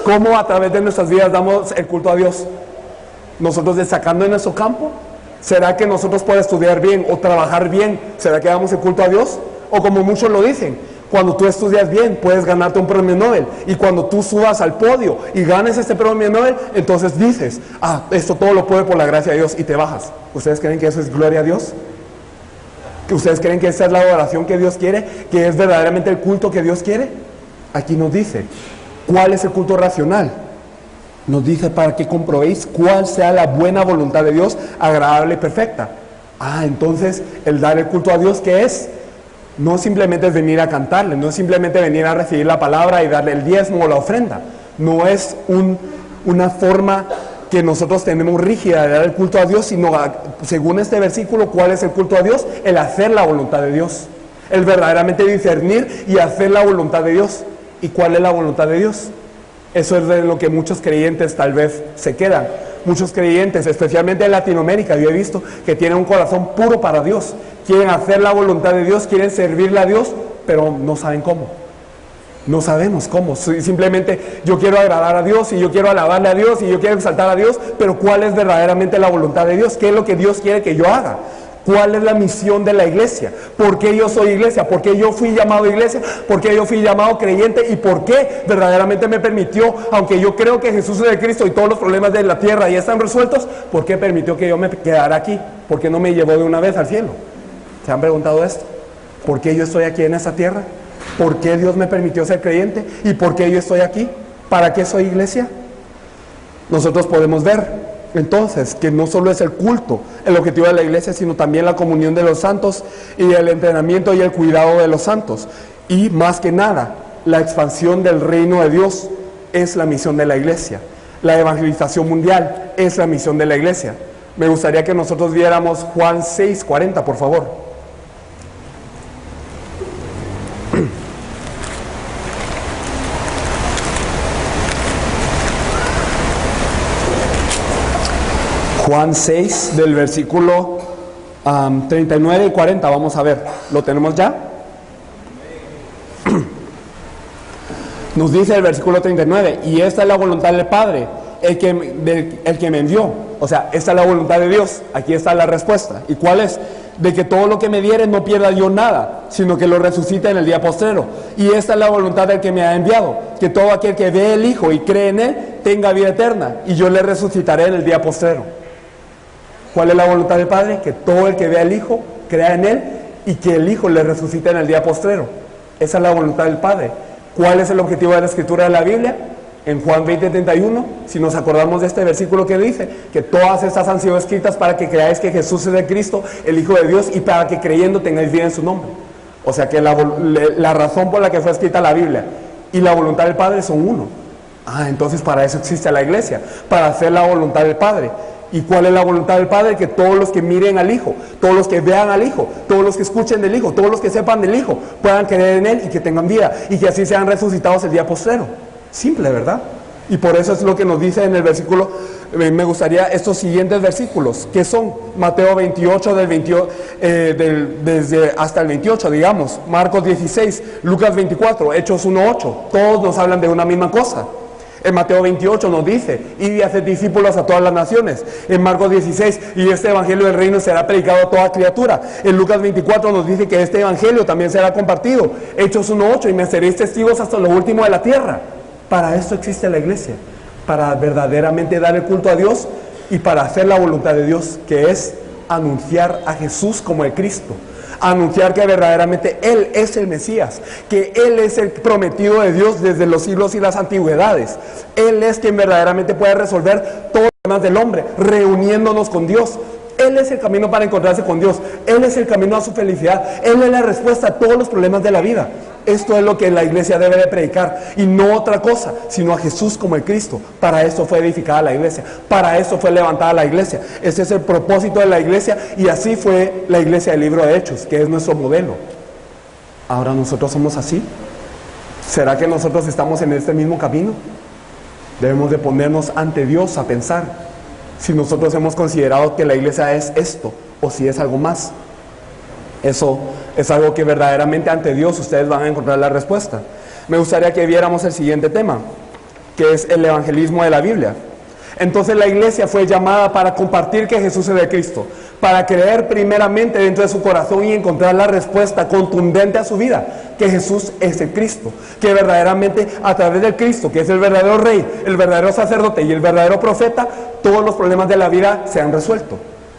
¿Cómo a través de nuestras vidas damos el culto a Dios? ¿Nosotros destacando en nuestro campo? ¿Será que nosotros por estudiar bien o trabajar bien, será que damos el culto a Dios? O como muchos lo dicen, cuando tú estudias bien puedes ganarte un premio Nobel, y cuando tú subas al podio y ganes este premio Nobel, entonces dices, esto todo lo puede por la gracia de Dios, y te bajas. ¿Ustedes creen que eso es gloria a Dios? ¿Que ustedes creen que esa es la adoración que Dios quiere? ¿Que es verdaderamente el culto que Dios quiere? Aquí nos dice, ¿cuál es el culto racional? Nos dice para que comprobéis cuál sea la buena voluntad de Dios, agradable y perfecta. Entonces el dar el culto a Dios, ¿qué es? No simplemente es venir a cantarle, no es simplemente venir a recibir la palabra y darle el diezmo o la ofrenda. No es una forma que nosotros tenemos rígida de dar el culto a Dios, sino según este versículo, ¿cuál es el culto a Dios? El hacer la voluntad de Dios. El verdaderamente discernir y hacer la voluntad de Dios. ¿Y cuál es la voluntad de Dios? Eso es de lo que muchos creyentes tal vez se quedan. Muchos creyentes, especialmente en Latinoamérica, yo he visto que tienen un corazón puro para Dios. Quieren hacer la voluntad de Dios, quieren servirle a Dios, pero no saben cómo. No sabemos cómo. Simplemente yo quiero agradar a Dios y yo quiero alabarle a Dios y yo quiero exaltar a Dios, pero ¿cuál es verdaderamente la voluntad de Dios? ¿Qué es lo que Dios quiere que yo haga? ¿Cuál es la misión de la iglesia? ¿Por qué yo soy iglesia? ¿Por qué yo fui llamado iglesia? ¿Por qué yo fui llamado creyente? ¿Y por qué verdaderamente me permitió, aunque yo creo que Jesús es el Cristo y todos los problemas de la tierra ya están resueltos, por qué permitió que yo me quedara aquí? ¿Por qué no me llevó de una vez al cielo? ¿Se han preguntado esto? ¿Por qué yo estoy aquí en esta tierra? ¿Por qué Dios me permitió ser creyente? ¿Y por qué yo estoy aquí? ¿Para qué soy iglesia? Nosotros podemos ver Entonces, que no solo es el culto el objetivo de la iglesia, sino también la comunión de los santos y el entrenamiento y el cuidado de los santos. Y más que nada, la expansión del reino de Dios es la misión de la iglesia. La evangelización mundial es la misión de la iglesia. Me gustaría que nosotros viéramos Juan 6:40, por favor. Juan 6, del versículo 39 y 40, vamos a ver, ¿lo tenemos ya? Nos dice el versículo 39, y esta es la voluntad del Padre, el que me envió. O sea, esta es la voluntad de Dios. Aquí está la respuesta. ¿Y cuál es? De que todo lo que me diere no pierda yo nada, sino que lo resucite en el día postrero. Y esta es la voluntad del que me ha enviado, que todo aquel que ve el Hijo y cree en Él, tenga vida eterna, y yo le resucitaré en el día postrero. ¿Cuál es la voluntad del Padre? Que todo el que vea al Hijo crea en Él y que el Hijo le resucite en el día postrero. Esa es la voluntad del Padre. ¿Cuál es el objetivo de la escritura de la Biblia? En Juan 20:31, si nos acordamos de este versículo que dice que todas estas han sido escritas para que creáis que Jesús es el Cristo, el Hijo de Dios, y para que creyendo tengáis vida en su nombre. O sea que la razón por la que fue escrita la Biblia y la voluntad del Padre son uno. Entonces para eso existe la iglesia, para hacer la voluntad del Padre. ¿Y cuál es la voluntad del Padre? Que todos los que miren al Hijo, todos los que vean al Hijo, todos los que escuchen del Hijo, todos los que sepan del Hijo, puedan creer en Él y que tengan vida, y que así sean resucitados el día postrero. Simple, ¿verdad? Y por eso es lo que nos dice en el versículo. Me gustaría estos siguientes versículos, que son Mateo 28, desde hasta el 28, digamos, Marcos 16, Lucas 24, Hechos 1:8, todos nos hablan de una misma cosa. En Mateo 28 nos dice, id y haced discípulos a todas las naciones. En Marcos 16, y este evangelio del reino será predicado a toda criatura. En Lucas 24 nos dice que este evangelio también será compartido. Hechos 1:8, y me seréis testigos hasta lo último de la tierra. Para esto existe la iglesia, para verdaderamente dar el culto a Dios y para hacer la voluntad de Dios, que es anunciar a Jesús como el Cristo. Anunciar que verdaderamente Él es el Mesías, que Él es el prometido de Dios desde los siglos y las antigüedades. Él es quien verdaderamente puede resolver todos los problemas del hombre, reuniéndonos con Dios. Él es el camino para encontrarse con Dios. Él es el camino a su felicidad. Él es la respuesta a todos los problemas de la vida. Esto es lo que la iglesia debe de predicar, y no otra cosa, sino a Jesús como el Cristo. Para esto fue edificada la iglesia, para esto fue levantada la iglesia. Ese es el propósito de la iglesia, y así fue la iglesia del libro de Hechos, que es nuestro modelo. Ahora nosotros somos así. ¿Será que nosotros estamos en este mismo camino? Debemos de ponernos ante Dios a pensar si nosotros hemos considerado que la iglesia es esto, o si es algo más. Eso es algo que verdaderamente ante Dios ustedes van a encontrar la respuesta. Me gustaría que viéramos el siguiente tema, que es el evangelismo de la Biblia. Entonces la iglesia fue llamada para compartir que Jesús es el Cristo, para creer primeramente dentro de su corazón y encontrar la respuesta contundente a su vida, que Jesús es el Cristo, que verdaderamente a través del Cristo, que es el verdadero Rey, el verdadero sacerdote y el verdadero profeta, todos los problemas de la vida se han resuelto.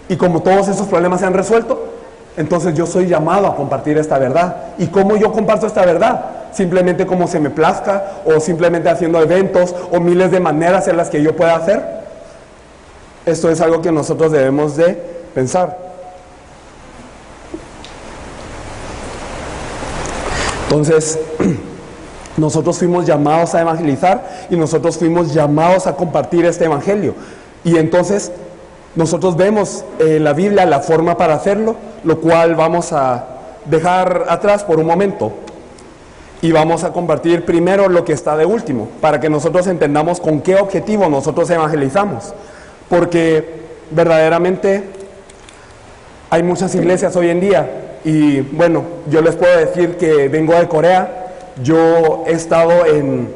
Y como todos esos problemas se han resuelto, entonces yo soy llamado a compartir esta verdad. ¿Y cómo yo comparto esta verdad? Simplemente como se me plazca, o simplemente haciendo eventos, o miles de maneras en las que yo pueda hacer. Esto es algo que nosotros debemos de pensar. Entonces, nosotros fuimos llamados a evangelizar, y nosotros fuimos llamados a compartir este evangelio. Y entonces nosotros vemos en la Biblia la forma para hacerlo, lo cual vamos a dejar atrás por un momento. Y vamos a compartir primero lo que está de último, para que nosotros entendamos con qué objetivo nosotros evangelizamos. Porque verdaderamente hay muchas iglesias hoy en día, y bueno, yo les puedo decir que vengo de Corea. Yo he estado en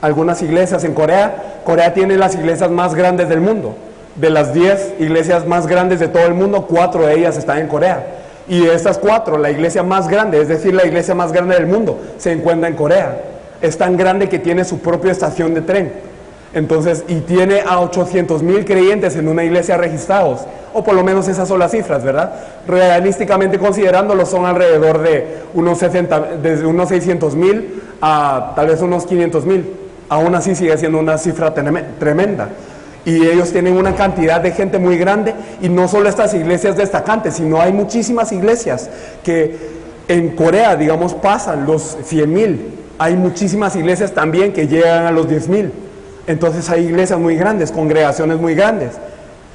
algunas iglesias en Corea. Corea tiene las iglesias más grandes del mundo. De las 10 iglesias más grandes de todo el mundo, 4 de ellas están en Corea. Y de estas 4, la iglesia más grande, es decir, la iglesia más grande del mundo, se encuentra en Corea. Es tan grande que tiene su propia estación de tren. Entonces, y tiene a 800,000 creyentes en una iglesia registrados, o por lo menos esas son las cifras, ¿verdad? Realísticamente considerándolo, son alrededor de desde unos 600,000 a tal vez unos 500,000. Aún así sigue siendo una cifra tremenda. y ellos tienen una cantidad de gente muy grande, y no solo estas iglesias destacantes, sino hay muchísimas iglesias que en Corea, digamos, pasan los 100,000. Hay muchísimas iglesias también que llegan a los 10,000. Entonces hay iglesias muy grandes, congregaciones muy grandes.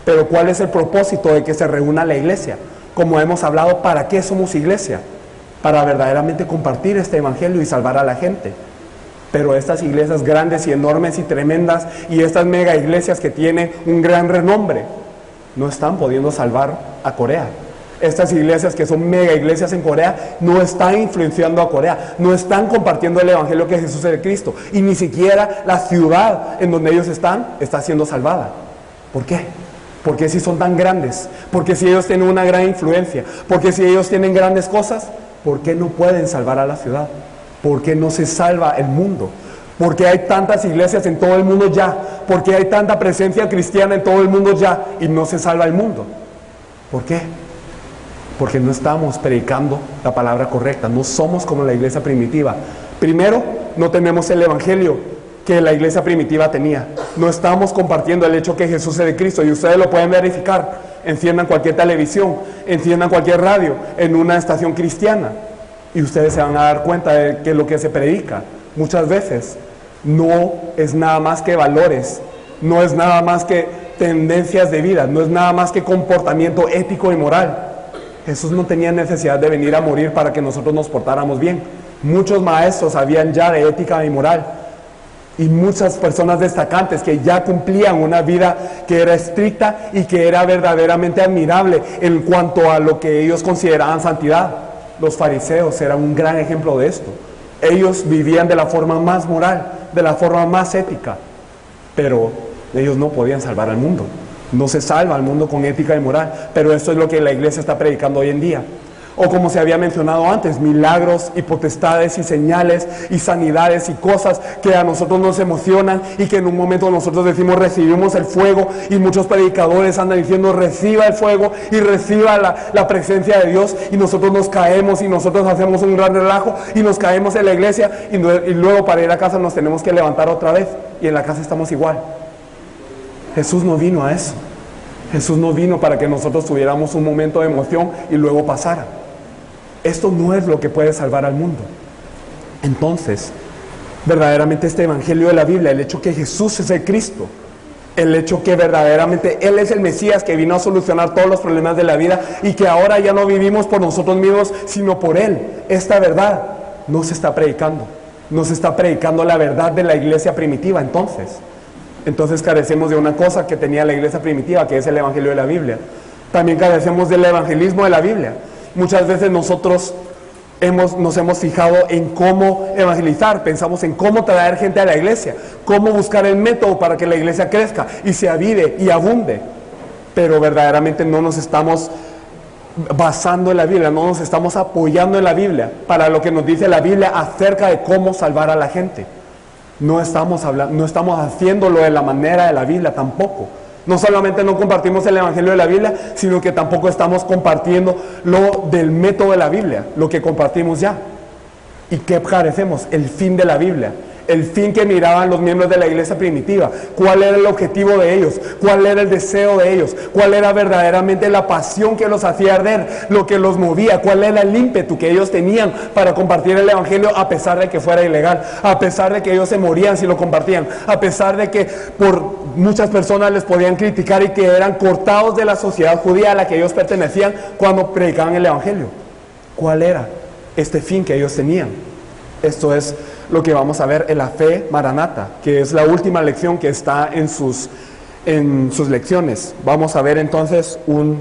Pero ¿cuál es el propósito de que se reúna la iglesia? Como hemos hablado, ¿para qué somos iglesia? Para verdaderamente compartir este evangelio y salvar a la gente. Pero estas iglesias grandes y enormes y tremendas, y estas mega iglesias que tienen un gran renombre, no están pudiendo salvar a Corea. Estas iglesias que son mega iglesias en Corea no están influenciando a Corea, no están compartiendo el evangelio que Jesús es el Cristo, y ni siquiera la ciudad en donde ellos están está siendo salvada. ¿Por qué? Porque si son tan grandes, porque si ellos tienen una gran influencia, porque si ellos tienen grandes cosas, ¿por qué no pueden salvar a la ciudad? ¿Por qué no se salva el mundo? ¿Por qué hay tantas iglesias en todo el mundo ya? ¿Por qué hay tanta presencia cristiana en todo el mundo ya y no se salva el mundo? ¿Por qué? Porque no estamos predicando la palabra correcta, no somos como la iglesia primitiva. Primero, no tenemos el evangelio que la iglesia primitiva tenía. No estamos compartiendo el hecho que Jesús es de Cristo, y ustedes lo pueden verificar. Enciendan cualquier televisión, enciendan cualquier radio en una estación cristiana, y ustedes se van a dar cuenta de que lo que se predica muchas veces no es nada más que valores, no es nada más que tendencias de vida, no es nada más que comportamiento ético y moral. Jesús no tenía necesidad de venir a morir para que nosotros nos portáramos bien. Muchos maestros habían ya de ética y moral, y muchas personas destacantes que ya cumplían una vida que era estricta y que era verdaderamente admirable en cuanto a lo que ellos consideraban santidad. Los fariseos eran un gran ejemplo de esto. Ellos vivían de la forma más moral, de la forma más ética, pero ellos no podían salvar al mundo. No se salva al mundo con ética y moral, pero esto es lo que la iglesia está predicando hoy en día. O como se había mencionado antes, milagros y potestades y señales y sanidades y cosas que a nosotros nos emocionan, y que en un momento nosotros decimos recibimos el fuego, y muchos predicadores andan diciendo reciba el fuego y reciba la presencia de Dios, y nosotros nos caemos y nosotros hacemos un gran relajo y nos caemos en la iglesia, y luego para ir a casa nos tenemos que levantar otra vez, y en la casa estamos igual. Jesús no vino a eso. Jesús no vino para que nosotros tuviéramos un momento de emoción y luego pasara. Esto no es lo que puede salvar al mundo. Entonces, verdaderamente este evangelio de la Biblia, el hecho que Jesús es el Cristo, el hecho que verdaderamente Él es el Mesías que vino a solucionar todos los problemas de la vida, y que ahora ya no vivimos por nosotros mismos, sino por Él. Esta verdad no se está predicando. No se está predicando la verdad de la iglesia primitiva. Entonces carecemos de una cosa que tenía la iglesia primitiva, que es el evangelio de la Biblia. También carecemos del evangelismo de la Biblia. Muchas veces nosotros nos hemos fijado en cómo evangelizar, pensamos en cómo traer gente a la iglesia, cómo buscar el método para que la iglesia crezca y se avive y abunde, pero verdaderamente no nos estamos basando en la Biblia, no nos estamos apoyando en la Biblia para lo que nos dice la Biblia acerca de cómo salvar a la gente. No estamos haciéndolo de la manera de la Biblia tampoco. No solamente no compartimos el evangelio de la Biblia, sino que tampoco estamos compartiendo lo del método de la Biblia, lo que compartimos ya. ¿Y qué carecemos? El fin de la Biblia, el fin que miraban los miembros de la iglesia primitiva. ¿Cuál era el objetivo de ellos? ¿Cuál era el deseo de ellos? ¿Cuál era verdaderamente la pasión que los hacía arder? Lo que los movía. ¿Cuál era el ímpetu que ellos tenían para compartir el evangelio a pesar de que fuera ilegal? A pesar de que ellos se morían si lo compartían. A pesar de que por muchas personas les podían criticar y que eran cortados de la sociedad judía a la que ellos pertenecían cuando predicaban el evangelio. ¿Cuál era este fin que ellos tenían? Esto es lo que vamos a ver en la fe maranata, que es la última lección que está en sus lecciones. Vamos a ver entonces un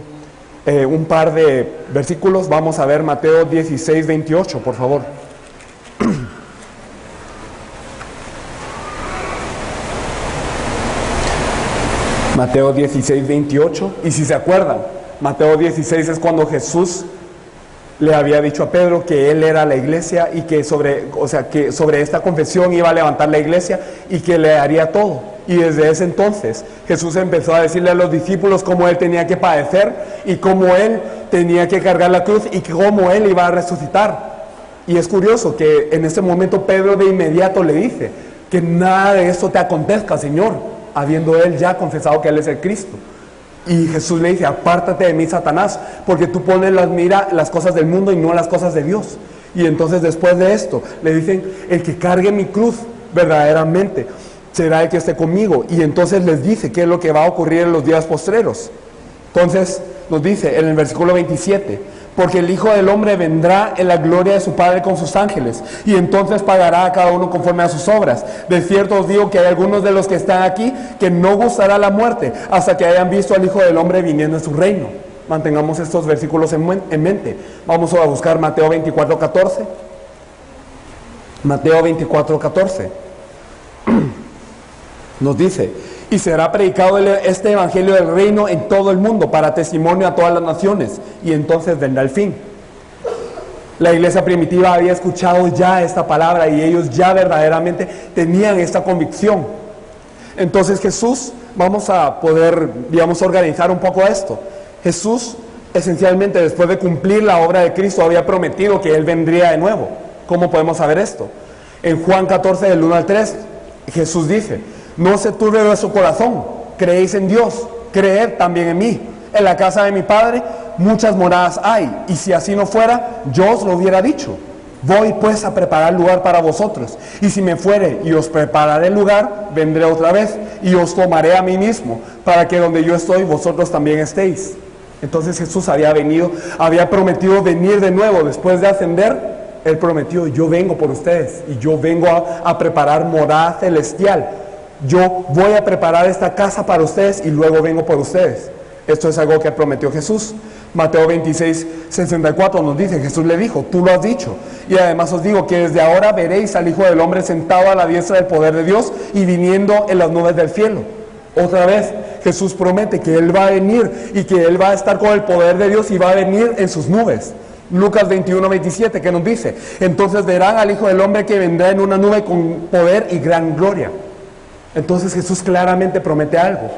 par de versículos. Vamos a ver Mateo 16, 28, por favor. Mateo 16, 28. Y si se acuerdan, Mateo 16 es cuando Jesús le había dicho a Pedro que él era la iglesia, y que sobre esta confesión iba a levantar la iglesia y que le haría todo. Y desde ese entonces Jesús empezó a decirle a los discípulos cómo él tenía que padecer y cómo él tenía que cargar la cruz y cómo él iba a resucitar. Y es curioso que en ese momento Pedro de inmediato le dice que nada de esto te acontezca, Señor. habiendo él ya confesado que él es el Cristo. Y Jesús le dice, apártate de mí, Satanás, porque tú pones las cosas del mundo y no las cosas de Dios. Y entonces después de esto le dicen, el que cargue mi cruz verdaderamente será el que esté conmigo. Y entonces les dice qué es lo que va a ocurrir en los días postreros. Entonces nos dice en el versículo 27, porque el Hijo del Hombre vendrá en la gloria de su Padre con sus ángeles, y entonces pagará a cada uno conforme a sus obras. De cierto os digo que hay algunos de los que están aquí que no gustará la muerte hasta que hayan visto al Hijo del Hombre viniendo en su reino. Mantengamos estos versículos en mente. Vamos a buscar Mateo 24:14. Mateo 24:14 nos dice, y será predicado este evangelio del reino en todo el mundo para testimonio a todas las naciones, y entonces vendrá el fin. La iglesia primitiva había escuchado ya esta palabra y ellos ya verdaderamente tenían esta convicción. Entonces Jesús, vamos a poder, digamos, organizar un poco esto. Jesús, esencialmente, después de cumplir la obra de Cristo, había prometido que Él vendría de nuevo. ¿Cómo podemos saber esto? En Juan 14, del 1 al 3, Jesús dice, no se turbe vuestro corazón, creéis en Dios, creed también en mí. En la casa de mi Padre muchas moradas hay, y si así no fuera, yo os lo hubiera dicho. Voy pues a preparar lugar para vosotros, y si me fuere y os prepararé el lugar, vendré otra vez, y os tomaré a mí mismo, para que donde yo estoy, vosotros también estéis. Entonces Jesús había prometido venir de nuevo después de ascender. Él prometió, yo vengo por ustedes, y yo vengo a preparar morada celestial. Yo voy a preparar esta casa para ustedes y luego vengo por ustedes. Esto es algo que prometió Jesús. Mateo 26:64 nos dice, Jesús le dijo, tú lo has dicho. Y además os digo que desde ahora veréis al Hijo del Hombre sentado a la diestra del poder de Dios y viniendo en las nubes del cielo. Otra vez, Jesús promete que Él va a venir y que Él va a estar con el poder de Dios y va a venir en sus nubes. Lucas 21:27 que nos dice, entonces verán al Hijo del Hombre que vendrá en una nube con poder y gran gloria. Entonces Jesús claramente promete algo,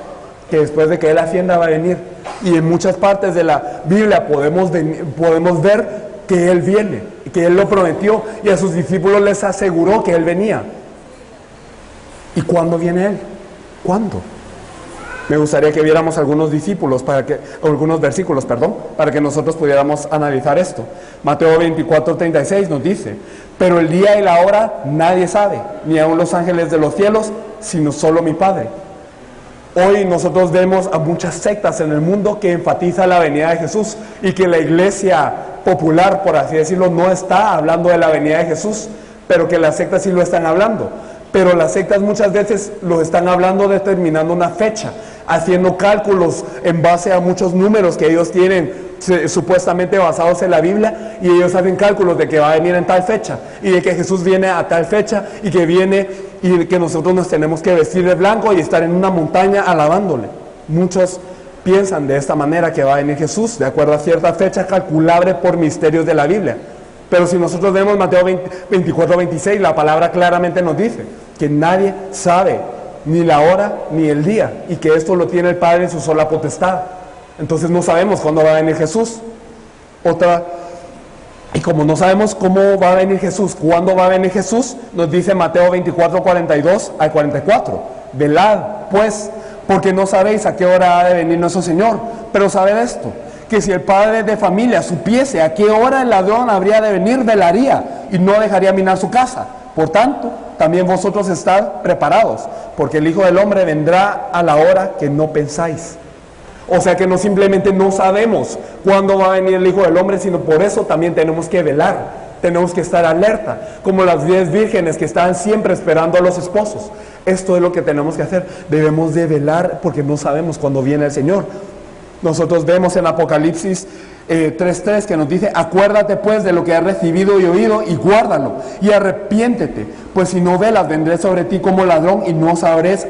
que después de que Él ascienda va a venir. Y en muchas partes de la Biblia podemos ver que Él viene, que Él lo prometió y a sus discípulos les aseguró que Él venía. ¿Y cuándo viene Él? ¿Cuándo? Me gustaría que viéramos algunos versículos para que nosotros pudiéramos analizar esto. Mateo 24:36 nos dice, pero el día y la hora nadie sabe, ni aun los ángeles de los cielos, sino solo mi Padre. Hoy nosotros vemos a muchas sectas en el mundo que enfatizan la venida de Jesús y que la iglesia popular, por así decirlo, no está hablando de la venida de Jesús, pero que las sectas sí lo están hablando. Pero las sectas muchas veces lo están hablando determinando una fecha, haciendo cálculos en base a muchos números que ellos tienen supuestamente basados en la Biblia, y ellos hacen cálculos de que va a venir en tal fecha y de que Jesús viene a tal fecha y que viene y de que nosotros nos tenemos que vestir de blanco y estar en una montaña alabándole. Muchos piensan de esta manera que va a venir Jesús de acuerdo a cierta fecha calculable por misterios de la Biblia. Pero si nosotros vemos Mateo 24:26, la palabra claramente nos dice que nadie sabe ni la hora ni el día, y que esto lo tiene el Padre en su sola potestad. Entonces no sabemos cuándo va a venir Jesús. Y como no sabemos cómo va a venir Jesús, cuándo va a venir Jesús, nos dice Mateo 24:42 al 44. Velad, pues, porque no sabéis a qué hora ha de venir nuestro Señor. Pero sabed esto, que si el padre de familia supiese a qué hora el ladrón habría de venir, velaría y no dejaría minar su casa. Por tanto, también vosotros estad preparados, porque el Hijo del Hombre vendrá a la hora que no pensáis. O sea que no simplemente no sabemos cuándo va a venir el Hijo del Hombre, sino por eso también tenemos que velar, tenemos que estar alerta, como las 10 vírgenes que estaban siempre esperando a los esposos. Esto es lo que tenemos que hacer, debemos de velar porque no sabemos cuándo viene el Señor. Nosotros vemos en Apocalipsis 3:3 que nos dice, acuérdate pues de lo que has recibido y oído y guárdalo y arrepiéntete, pues si no velas vendré sobre ti como ladrón y no sabrás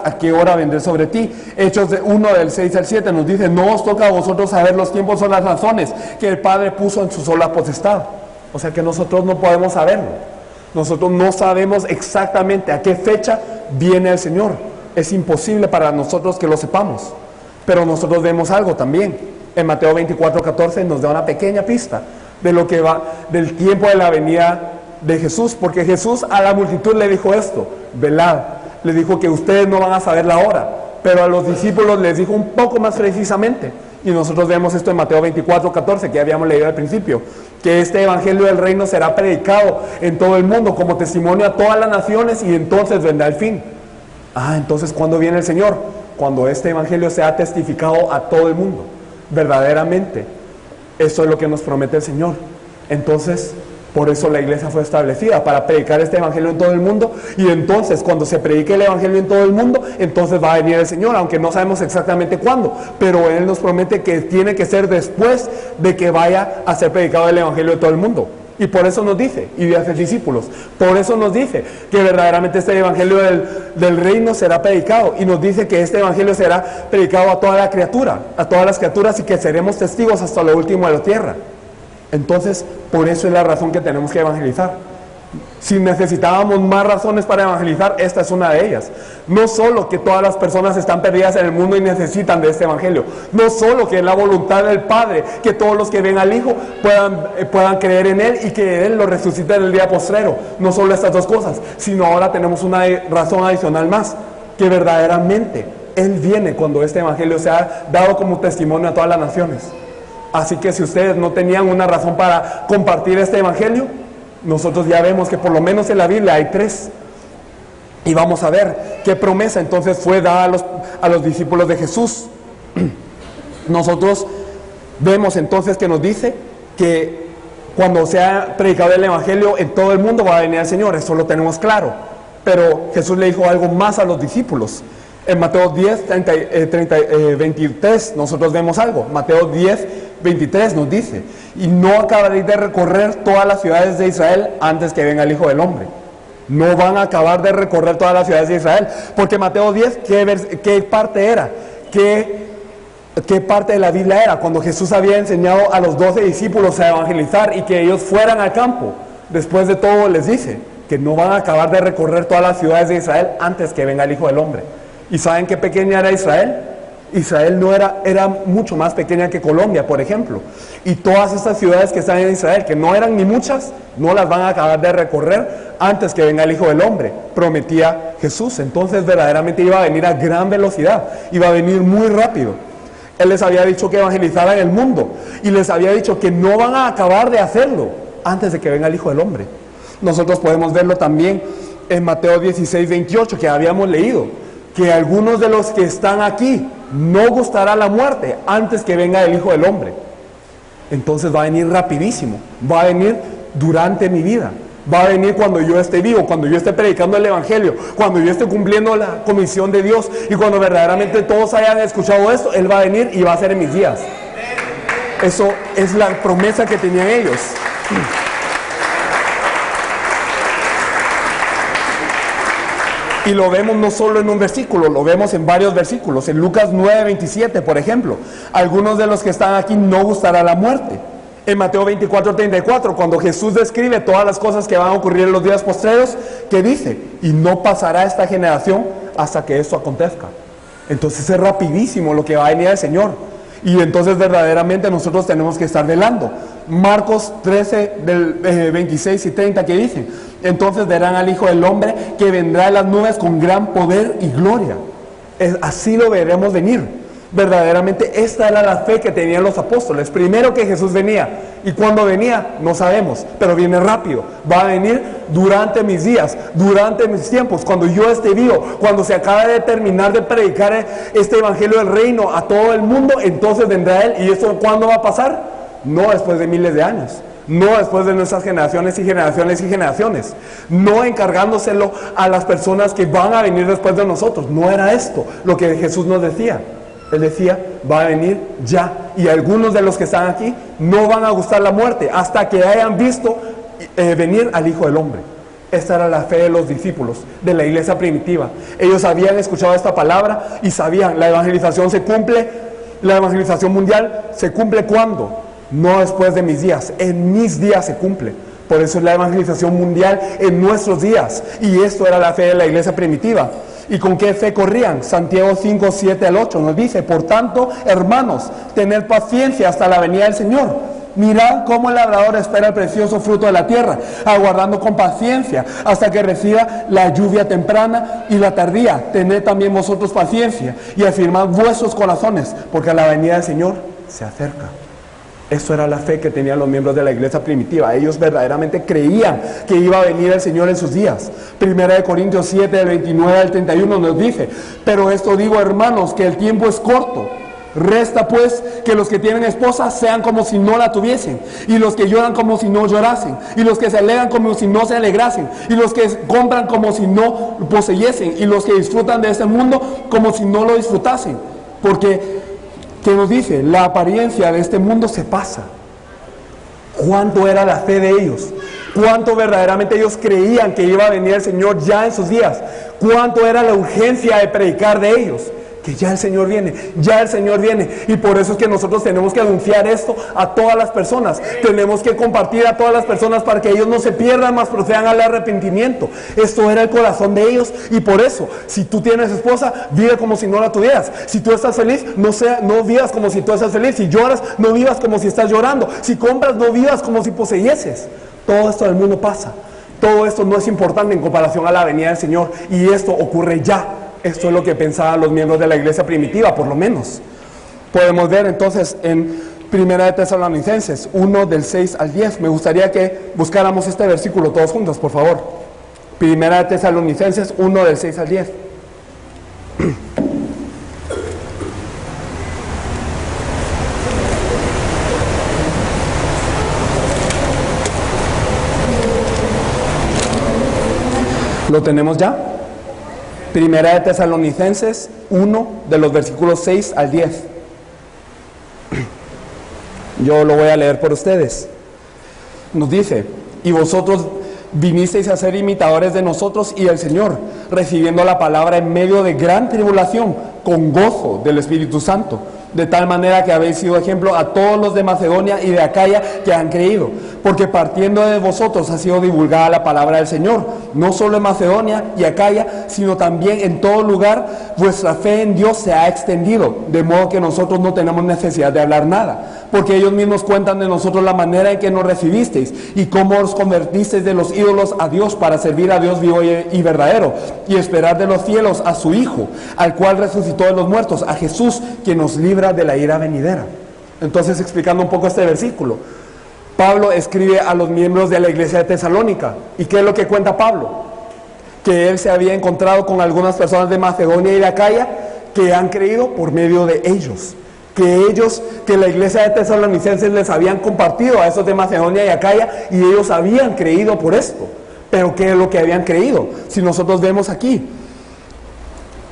a qué hora vendré sobre ti. Hechos 1 del 6 al 7 nos dice, no os toca a vosotros saber los tiempos o las razones que el Padre puso en su sola potestad. O sea que nosotros no podemos saberlo, nosotros no sabemos exactamente a qué fecha viene el Señor, es imposible para nosotros que lo sepamos. Pero nosotros vemos algo también. En Mateo 24:14 nos da una pequeña pista de lo que va, del tiempo de la venida de Jesús, porque Jesús a la multitud le dijo esto, velad. les dijo que ustedes no van a saber la hora, pero a los discípulos les dijo un poco más precisamente. Y nosotros vemos esto en Mateo 24:14, que habíamos leído al principio, que este evangelio del reino será predicado en todo el mundo como testimonio a todas las naciones y entonces vendrá el fin. Entonces, ¿cuándo viene el Señor? Cuando este evangelio sea testificado a todo el mundo. Verdaderamente, eso es lo que nos promete el Señor. Entonces, por eso la iglesia fue establecida, para predicar este evangelio en todo el mundo. Y entonces, cuando se predique el evangelio en todo el mundo, entonces va a venir el Señor, aunque no sabemos exactamente cuándo. Pero Él nos promete que tiene que ser después de que vaya a ser predicado el evangelio en todo el mundo. Y por eso nos dice, y de hacer discípulos, por eso nos dice que verdaderamente este evangelio del reino será predicado. Y nos dice que este evangelio será predicado a toda la criatura, a todas las criaturas, y que seremos testigos hasta lo último de la tierra. Entonces, por eso es la razón que tenemos que evangelizar. Si necesitábamos más razones para evangelizar, esta es una de ellas. No solo que todas las personas están perdidas en el mundo y necesitan de este evangelio, no solo que es la voluntad del Padre que todos los que ven al Hijo puedan creer en Él y que Él lo resucite en el día postrero. No solo estas dos cosas, sino ahora tenemos una razón adicional más, que verdaderamente Él viene cuando este evangelio sea dado como testimonio a todas las naciones. Así que si ustedes no tenían una razón para compartir este evangelio, nosotros ya vemos que por lo menos en la Biblia hay 3. Y vamos a ver qué promesa entonces fue dada a los discípulos de Jesús. Nosotros vemos entonces que nos dice que cuando sea predicado el evangelio en todo el mundo va a venir el Señor. Eso lo tenemos claro. Pero Jesús le dijo algo más a los discípulos. En Mateo 10, 23 nosotros vemos algo. Mateo 10, 23 nos dice: y no acabaréis de recorrer todas las ciudades de Israel antes que venga el Hijo del Hombre. No van a acabar de recorrer todas las ciudades de Israel, porque Mateo 10, ¿qué parte era? ¿Qué parte de la Biblia era? Cuando Jesús había enseñado a los 12 discípulos a evangelizar y que ellos fueran al campo. Después de todo les dice que no van a acabar de recorrer todas las ciudades de Israel antes que venga el Hijo del Hombre. ¿Y saben qué pequeña era Israel? Israel no era mucho más pequeña que Colombia, por ejemplo. Y todas estas ciudades que están en Israel, que no eran ni muchas, no las van a acabar de recorrer antes que venga el Hijo del Hombre, prometía Jesús. Entonces verdaderamente iba a venir a gran velocidad, iba a venir muy rápido. Él les había dicho que evangelizaran el mundo y les había dicho que no van a acabar de hacerlo antes de que venga el Hijo del Hombre. Nosotros podemos verlo también en Mateo 16, 28, que habíamos leído, que algunos de los que están aquí no gustará la muerte antes que venga el Hijo del Hombre. Entonces va a venir rapidísimo, va a venir durante mi vida, va a venir cuando yo esté vivo, cuando yo esté predicando el Evangelio, cuando yo esté cumpliendo la comisión de Dios y cuando verdaderamente todos hayan escuchado esto. Él va a venir y va a ser en mis días. Eso es la promesa que tenían ellos. Y lo vemos no solo en un versículo, lo vemos en varios versículos. En Lucas 9:27, por ejemplo, algunos de los que están aquí no gustará la muerte. En Mateo 24:34, cuando Jesús describe todas las cosas que van a ocurrir en los días postreros, ¿qué dice? Y no pasará esta generación hasta que esto acontezca. Entonces es rapidísimo lo que va a venir el Señor. Y entonces verdaderamente nosotros tenemos que estar velando. Marcos 13, del 26 y 30, que dicen: entonces verán al Hijo del Hombre que vendrá en las nubes con gran poder y gloria. Así lo veremos venir. Verdaderamente esta era la fe que tenían los apóstoles. Primero que Jesús venía, y cuando venía no sabemos, pero viene rápido. Va a venir durante mis días, durante mis tiempos, cuando yo esté vivo, cuando se acabe de terminar de predicar este evangelio del reino a todo el mundo, entonces vendrá Él. ¿Y eso cuándo va a pasar? No después de miles de años, no después de nuestras generaciones y generaciones y generaciones, no encargándoselo a las personas que van a venir después de nosotros. No era esto lo que Jesús nos decía. Él decía: va a venir ya, y algunos de los que están aquí no van a gustar la muerte hasta que hayan visto venir al Hijo del Hombre. Esta era la fe de los discípulos de la iglesia primitiva. Ellos habían escuchado esta palabra y sabían: la evangelización se cumple, la evangelización mundial se cumple ¿cuándo? No después de mis días, en mis días se cumple. Por eso es la evangelización mundial en nuestros días. Y esto era la fe de la iglesia primitiva. ¿Y con qué fe corrían? Santiago 5, 7 al 8 nos dice: por tanto, hermanos, tened paciencia hasta la venida del Señor. Mirad cómo el labrador espera el precioso fruto de la tierra, aguardando con paciencia hasta que reciba la lluvia temprana y la tardía. Tened también vosotros paciencia y afirmad vuestros corazones, porque la venida del Señor se acerca. Eso era la fe que tenían los miembros de la iglesia primitiva. Ellos verdaderamente creían que iba a venir el Señor en sus días. Primera de Corintios 7, del 29 al 31 nos dice: pero esto digo, hermanos, que el tiempo es corto. Resta pues que los que tienen esposa sean como si no la tuviesen, y los que lloran como si no llorasen, y los que se alegran como si no se alegrasen, y los que compran como si no poseyesen, y los que disfrutan de este mundo como si no lo disfrutasen. Porque, ¿qué nos dice? La apariencia de este mundo se pasa. ¿Cuánto era la fe de ellos? ¿Cuánto verdaderamente ellos creían que iba a venir el Señor ya en sus días? ¿Cuánto era la urgencia de predicar de ellos? Que ya el Señor viene, ya el Señor viene. Y por eso es que nosotros tenemos que anunciar esto a todas las personas. Tenemos que compartir a todas las personas para que ellos no se pierdan, más procedan al arrepentimiento. Esto era el corazón de ellos. Y por eso, si tú tienes esposa, vive como si no la tuvieras. Si tú estás feliz, no vivas como si tú estás feliz. Si lloras, no vivas como si estás llorando. Si compras, no vivas como si poseyeses. Todo esto del mundo pasa. Todo esto no es importante en comparación a la venida del Señor. Y esto ocurre ya. Esto es lo que pensaban los miembros de la iglesia primitiva, por lo menos. Podemos ver entonces en Primera de Tesalonicenses 1, del 6 al 10. Me gustaría que buscáramos este versículo todos juntos, por favor. Primera de Tesalonicenses 1, del 6 al 10. ¿Lo tenemos ya? Primera de Tesalonicenses 1, de los versículos 6 al 10. Yo lo voy a leer por ustedes. Nos dice: y vosotros vinisteis a ser imitadores de nosotros y del Señor, recibiendo la palabra en medio de gran tribulación, con gozo del Espíritu Santo, de tal manera que habéis sido ejemplo a todos los de Macedonia y de Acaya que han creído, porque partiendo de vosotros ha sido divulgada la palabra del Señor, no solo en Macedonia y Acaya, sino también en todo lugar. Vuestra fe en Dios se ha extendido, de modo que nosotros no tenemos necesidad de hablar nada, porque ellos mismos cuentan de nosotros la manera en que nos recibisteis y cómo os convertisteis de los ídolos a Dios para servir a Dios vivo y verdadero, y esperar de los cielos a su Hijo, al cual resucitó de los muertos, a Jesús, quien nos libra de la ira venidera. Entonces, explicando un poco este versículo, Pablo escribe a los miembros de la iglesia de Tesalónica. ¿Y qué es lo que cuenta Pablo? Que él se había encontrado con algunas personas de Macedonia y de Acaya que han creído por medio de ellos. Que la iglesia de Tesalonicenses les habían compartido a esos de Macedonia y Acaya, y ellos habían creído por esto. Pero ¿qué es lo que habían creído? Si nosotros vemos aquí,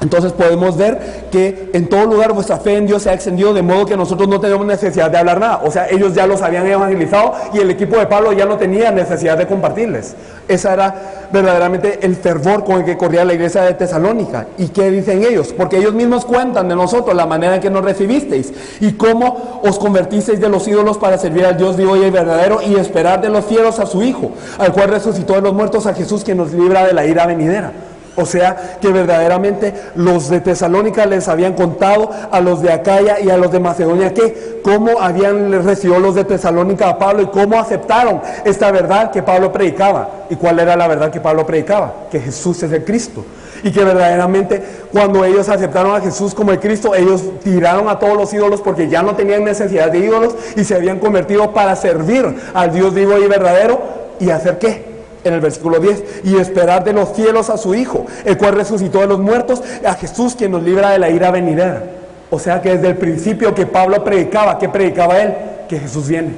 entonces podemos ver que en todo lugar vuestra fe en Dios se ha extendido, de modo que nosotros no tenemos necesidad de hablar nada. O sea, ellos ya los habían evangelizado y el equipo de Pablo ya no tenía necesidad de compartirles. Ese era verdaderamente el fervor con el que corría la iglesia de Tesalónica. ¿Y qué dicen ellos? Porque ellos mismos cuentan de nosotros la manera en que nos recibisteis y cómo os convertisteis de los ídolos para servir al Dios vivo y verdadero, y esperar de los cielos a su Hijo, al cual resucitó de los muertos, a Jesús, que nos libra de la ira venidera. O sea que verdaderamente los de Tesalónica les habían contado a los de Acaya y a los de Macedonia que cómo habían recibido los de Tesalónica a Pablo y cómo aceptaron esta verdad que Pablo predicaba. ¿Y cuál era la verdad que Pablo predicaba? Que Jesús es el Cristo. Y que verdaderamente cuando ellos aceptaron a Jesús como el Cristo, ellos tiraron a todos los ídolos, porque ya no tenían necesidad de ídolos y se habían convertido para servir al Dios vivo y verdadero. ¿Y hacer qué? En el versículo 10, y esperar de los cielos a su Hijo, el cual resucitó de los muertos, a Jesús, quien nos libra de la ira venidera. O sea que desde el principio que Pablo predicaba, ¿qué predicaba él? Que Jesús viene.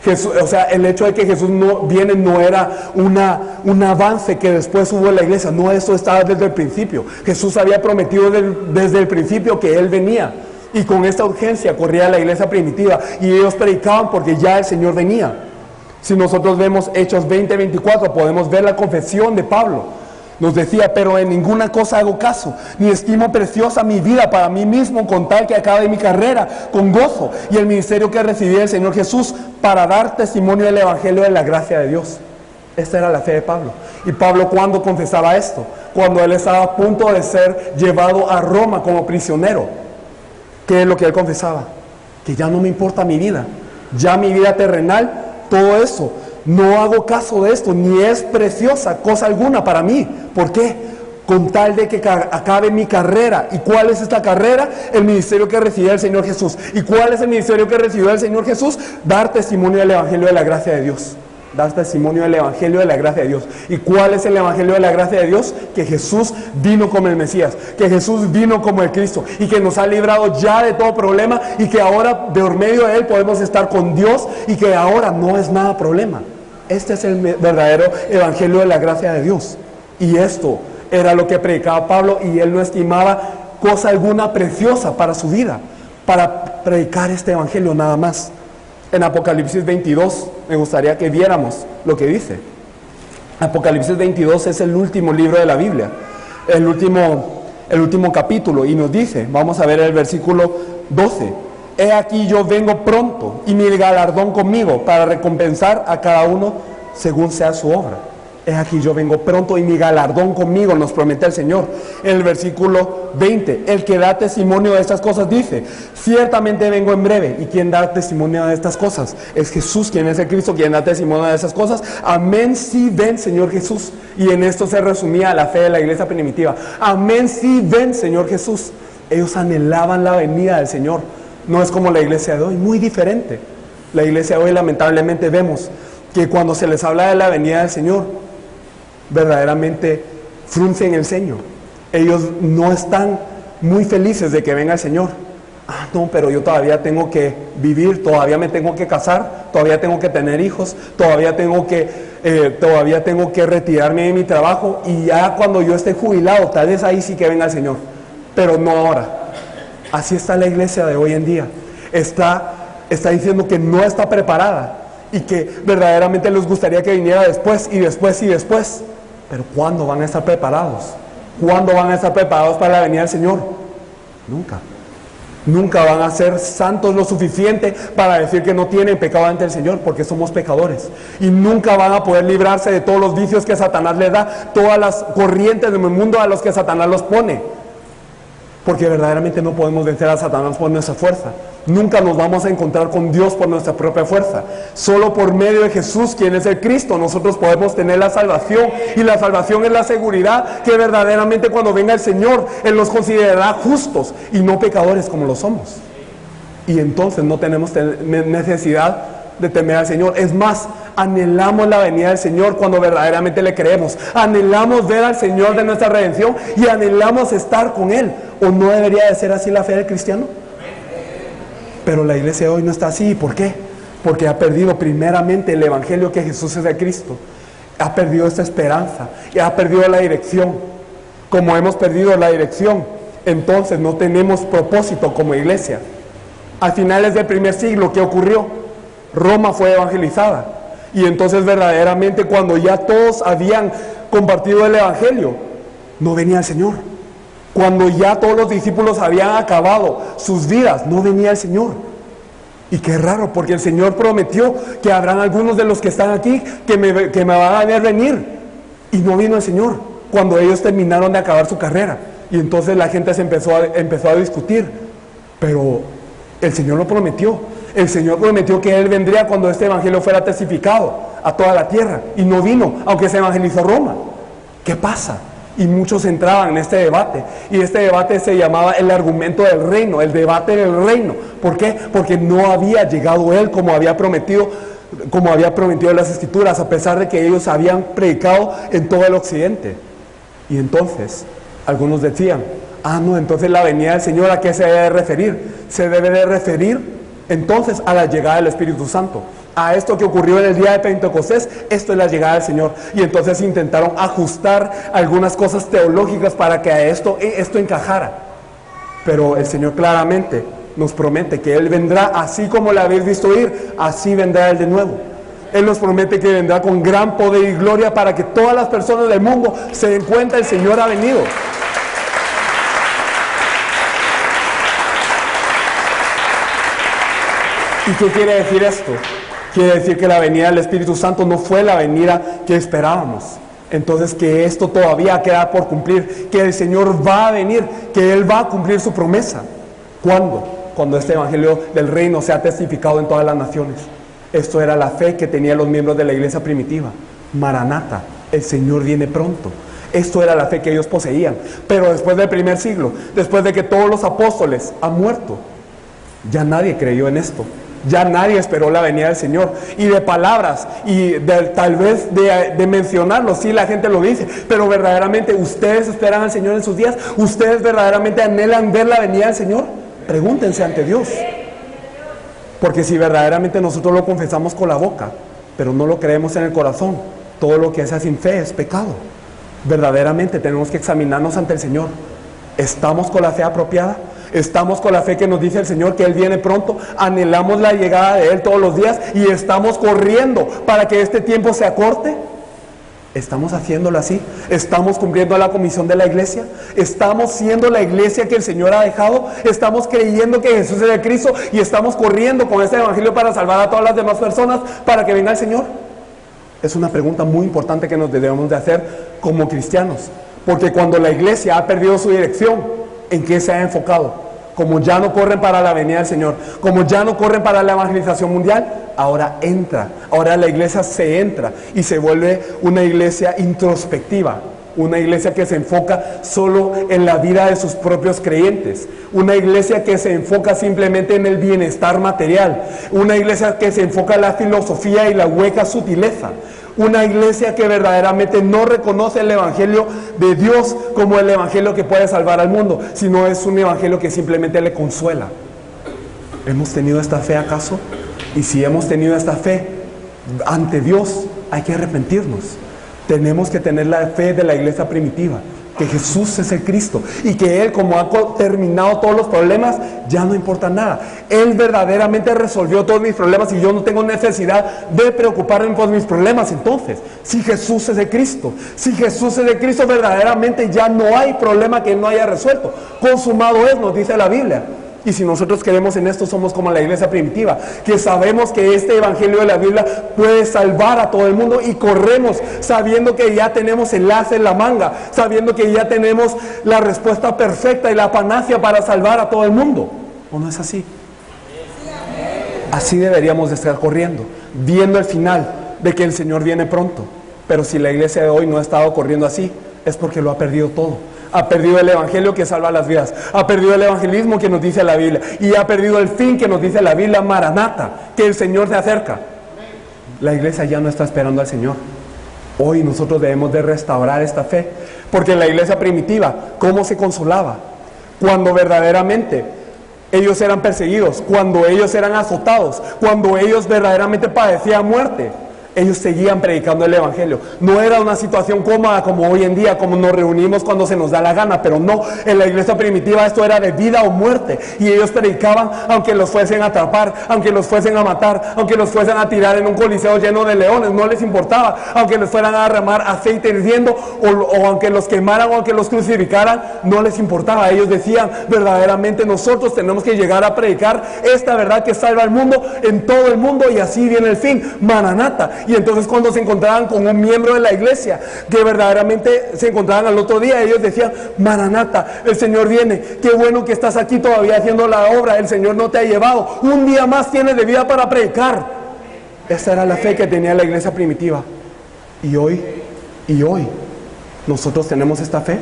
Jesús, o sea, el hecho de que Jesús no viene no era un avance que después hubo en la iglesia, no, eso estaba desde el principio. Jesús había prometido desde el principio que Él venía, y con esta urgencia corría la iglesia primitiva, y ellos predicaban porque ya el Señor venía. Si nosotros vemos Hechos 20:24, podemos ver la confesión de Pablo. Nos decía: pero en ninguna cosa hago caso, ni estimo preciosa mi vida para mí mismo, con tal que acabe mi carrera con gozo y el ministerio que recibí del Señor Jesús, para dar testimonio del Evangelio de la gracia de Dios. Esta era la fe de Pablo. Y Pablo, ¿cuándo confesaba esto? Cuando él estaba a punto de ser llevado a Roma como prisionero. ¿Qué es lo que él confesaba? Que ya no me importa mi vida, Ya mi vida terrenal, todo eso, no hago caso de esto, ni es preciosa cosa alguna para mí. ¿Por qué? Con tal de que acabe mi carrera. ¿Y cuál es esta carrera? El ministerio que recibió el Señor Jesús. ¿Y cuál es el ministerio que recibió el Señor Jesús? Dar testimonio del Evangelio de la gracia de Dios. Dar testimonio del Evangelio de la gracia de Dios. ¿Y cuál es el Evangelio de la gracia de Dios? Que Jesús vino como el Mesías, que Jesús vino como el Cristo y que nos ha librado ya de todo problema y que ahora por medio de Él podemos estar con Dios y que ahora no es nada problema. Este es el verdadero Evangelio de la gracia de Dios. Y esto era lo que predicaba Pablo, y él no estimaba cosa alguna preciosa para su vida, para predicar este Evangelio nada más. En Apocalipsis 22, me gustaría que viéramos lo que dice. Apocalipsis 22 es el último libro de la Biblia, el último capítulo, y nos dice, vamos a ver el versículo 12: He aquí yo vengo pronto, y mi galardón conmigo, para recompensar a cada uno según sea su obra. He aquí yo vengo pronto y mi galardón conmigo, nos promete el Señor. En el versículo 20, el que da testimonio de estas cosas dice: ciertamente vengo en breve. ¿Y quién da testimonio de estas cosas? Es Jesús, quien es el Cristo, quien da testimonio de esas cosas. Amén, sí ven, Señor Jesús. Y en esto se resumía la fe de la iglesia primitiva. Amén, sí ven, Señor Jesús. Ellos anhelaban la venida del Señor. No es como la iglesia de hoy, muy diferente. La iglesia de hoy, lamentablemente, vemos que cuando se les habla de la venida del Señor, verdaderamente fruncen el ceño. Ellos no están muy felices de que venga el Señor. No, pero yo todavía tengo que vivir, todavía me tengo que casar, todavía tengo que tener hijos, todavía tengo que retirarme de mi trabajo, y ya cuando yo esté jubilado, tal vez ahí sí que venga el Señor, pero no ahora. Así está la iglesia de hoy en día. Está diciendo que no está preparada y que verdaderamente les gustaría que viniera después y después y después. Pero ¿cuándo van a estar preparados? ¿Cuándo van a estar preparados para la venida del Señor? Nunca. Nunca van a ser santos lo suficiente para decir que no tienen pecado ante el Señor, porque somos pecadores. Y nunca van a poder librarse de todos los vicios que Satanás les da, todas las corrientes del mundo a los que Satanás los pone. Porque verdaderamente no podemos vencer a Satanás por nuestra fuerza. Nunca nos vamos a encontrar con Dios por nuestra propia fuerza. Solo por medio de Jesús, quien es el Cristo, nosotros podemos tener la salvación. Y la salvación es la seguridad que verdaderamente cuando venga el Señor, Él nos considerará justos y no pecadores como lo somos. Y entonces no tenemos necesidad de temer al Señor. Es más, anhelamos la venida del Señor cuando verdaderamente le creemos. Anhelamos ver al Señor de nuestra redención y anhelamos estar con Él. ¿O no debería de ser así la fe del cristiano? Pero la iglesia de hoy no está así. ¿Por qué? Porque ha perdido primeramente el Evangelio, que Jesús es el Cristo. Ha perdido esta esperanza y ha perdido la dirección. Como hemos perdido la dirección, entonces no tenemos propósito como iglesia. A finales del primer siglo, ¿qué ocurrió? Roma fue evangelizada. Y entonces verdaderamente cuando ya todos habían compartido el Evangelio, no venía el Señor. Cuando ya todos los discípulos habían acabado sus vidas, no venía el Señor. Y qué raro, porque el Señor prometió que habrán algunos de los que están aquí que me van a ver venir. Y no vino el Señor cuando ellos terminaron de acabar su carrera. Y entonces la gente se empezó a discutir. Pero el Señor lo prometió. El Señor prometió que Él vendría cuando este Evangelio fuera testificado a toda la tierra. Y no vino, aunque se evangelizó Roma. ¿Qué pasa? Y muchos entraban en este debate. Y este debate se llamaba el argumento del reino, el debate del reino. ¿Por qué? Porque no había llegado Él como había prometido las Escrituras, a pesar de que ellos habían predicado en todo el occidente. Y entonces, algunos decían: no, entonces la venida del Señor, ¿a qué se debe de referir? Se debe de referir entonces a la llegada del Espíritu Santo. A esto que ocurrió en el día de Pentecostés, esto es la llegada del Señor. Y entonces intentaron ajustar algunas cosas teológicas para que a esto encajara. Pero el Señor claramente nos promete que Él vendrá así como la habéis visto ir, así vendrá Él de nuevo. Él nos promete que vendrá con gran poder y gloria para que todas las personas del mundo se den cuenta: el Señor ha venido. ¿Y qué quiere decir esto? Quiere decir que la venida del Espíritu Santo no fue la venida que esperábamos. Entonces, que esto todavía queda por cumplir, que el Señor va a venir, que Él va a cumplir su promesa. ¿Cuándo? cuando este evangelio del reino sea testificado en todas las naciones. Esto era la fe que tenían los miembros de la iglesia primitiva. Maranata, el Señor viene pronto. Esto era la fe que ellos poseían. Pero después del primer siglo, después de que todos los apóstoles han muerto, ya nadie creyó en esto. Ya nadie esperó la venida del Señor. Y de palabras y tal vez de mencionarlo, sí, la gente lo dice, pero verdaderamente ustedes esperan al Señor en sus días. Ustedes verdaderamente anhelan ver la venida del Señor. Pregúntense ante Dios. Porque si verdaderamente nosotros lo confesamos con la boca, pero no lo creemos en el corazón, todo lo que sea sin fe es pecado. Verdaderamente tenemos que examinarnos ante el Señor. ¿Estamos con la fe apropiada? ¿Estamos con la fe que nos dice el Señor que Él viene pronto? ¿Anhelamos la llegada de Él todos los días y estamos corriendo para que este tiempo se acorte? ¿Estamos haciéndolo así? ¿Estamos cumpliendo la comisión de la iglesia? ¿Estamos siendo la iglesia que el Señor ha dejado? ¿Estamos creyendo que Jesús es el Cristo y estamos corriendo con este evangelio para salvar a todas las demás personas para que venga el Señor? Es una pregunta muy importante que nos debemos de hacer como cristianos, porque cuando la iglesia ha perdido su dirección, ¿en qué se ha enfocado? Como ya no corren para la venida del Señor, como ya no corren para la evangelización mundial, ahora la iglesia se entra y se vuelve una iglesia introspectiva, una iglesia que se enfoca solo en la vida de sus propios creyentes, una iglesia que se enfoca simplemente en el bienestar material, una iglesia que se enfoca en la filosofía y la hueca sutileza, una iglesia que verdaderamente no reconoce el evangelio de Dios como el evangelio que puede salvar al mundo, sino es un evangelio que simplemente le consuela. ¿Hemos tenido esta fe acaso? Y si hemos tenido esta fe ante Dios, hay que arrepentirnos. Tenemos que tener la fe de la iglesia primitiva, que Jesús es el Cristo y que Él, como ha terminado todos los problemas, ya no importa nada. Él verdaderamente resolvió todos mis problemas y yo no tengo necesidad de preocuparme por mis problemas. Entonces, si Jesús es el Cristo, verdaderamente ya no hay problema que Él no haya resuelto. Consumado es, nos dice la Biblia. Y si nosotros creemos en esto, somos como la iglesia primitiva, que sabemos que este evangelio de la Biblia puede salvar a todo el mundo y corremos sabiendo que ya tenemos el as en la manga, sabiendo que ya tenemos la respuesta perfecta y la panacea para salvar a todo el mundo. ¿O no es así? Así deberíamos de estar corriendo, viendo el final de que el Señor viene pronto. Pero si la iglesia de hoy no ha estado corriendo así, es porque lo ha perdido todo. Ha perdido el evangelio que salva las vidas, ha perdido el evangelismo que nos dice la Biblia y ha perdido el fin que nos dice la Biblia, Maranata, que el Señor se acerca. La iglesia ya no está esperando al Señor. Hoy nosotros debemos de restaurar esta fe, porque la iglesia primitiva, ¿cómo se consolaba? Cuando verdaderamente ellos eran perseguidos, cuando ellos eran azotados, cuando ellos verdaderamente padecían muerte. Ellos seguían predicando el evangelio. No era una situación cómoda como hoy en día, como nos reunimos cuando se nos da la gana, pero no, en la iglesia primitiva esto era de vida o muerte, y ellos predicaban aunque los fuesen a atrapar, aunque los fuesen a matar, aunque los fuesen a tirar en un coliseo lleno de leones, no les importaba, aunque les fueran a derramar aceite hirviendo, o aunque los quemaran o aunque los crucificaran, no les importaba. Ellos decían, verdaderamente nosotros tenemos que llegar a predicar esta verdad que salva al mundo en todo el mundo, y así viene el fin, Maranata. Y entonces cuando se encontraban con un miembro de la iglesia que verdaderamente se encontraban al otro día, ellos decían, Maranata, el Señor viene, qué bueno que estás aquí todavía haciendo la obra, el Señor no te ha llevado, un día más tienes de vida para predicar. Esa era la fe que tenía la iglesia primitiva. Y hoy, nosotros tenemos esta fe.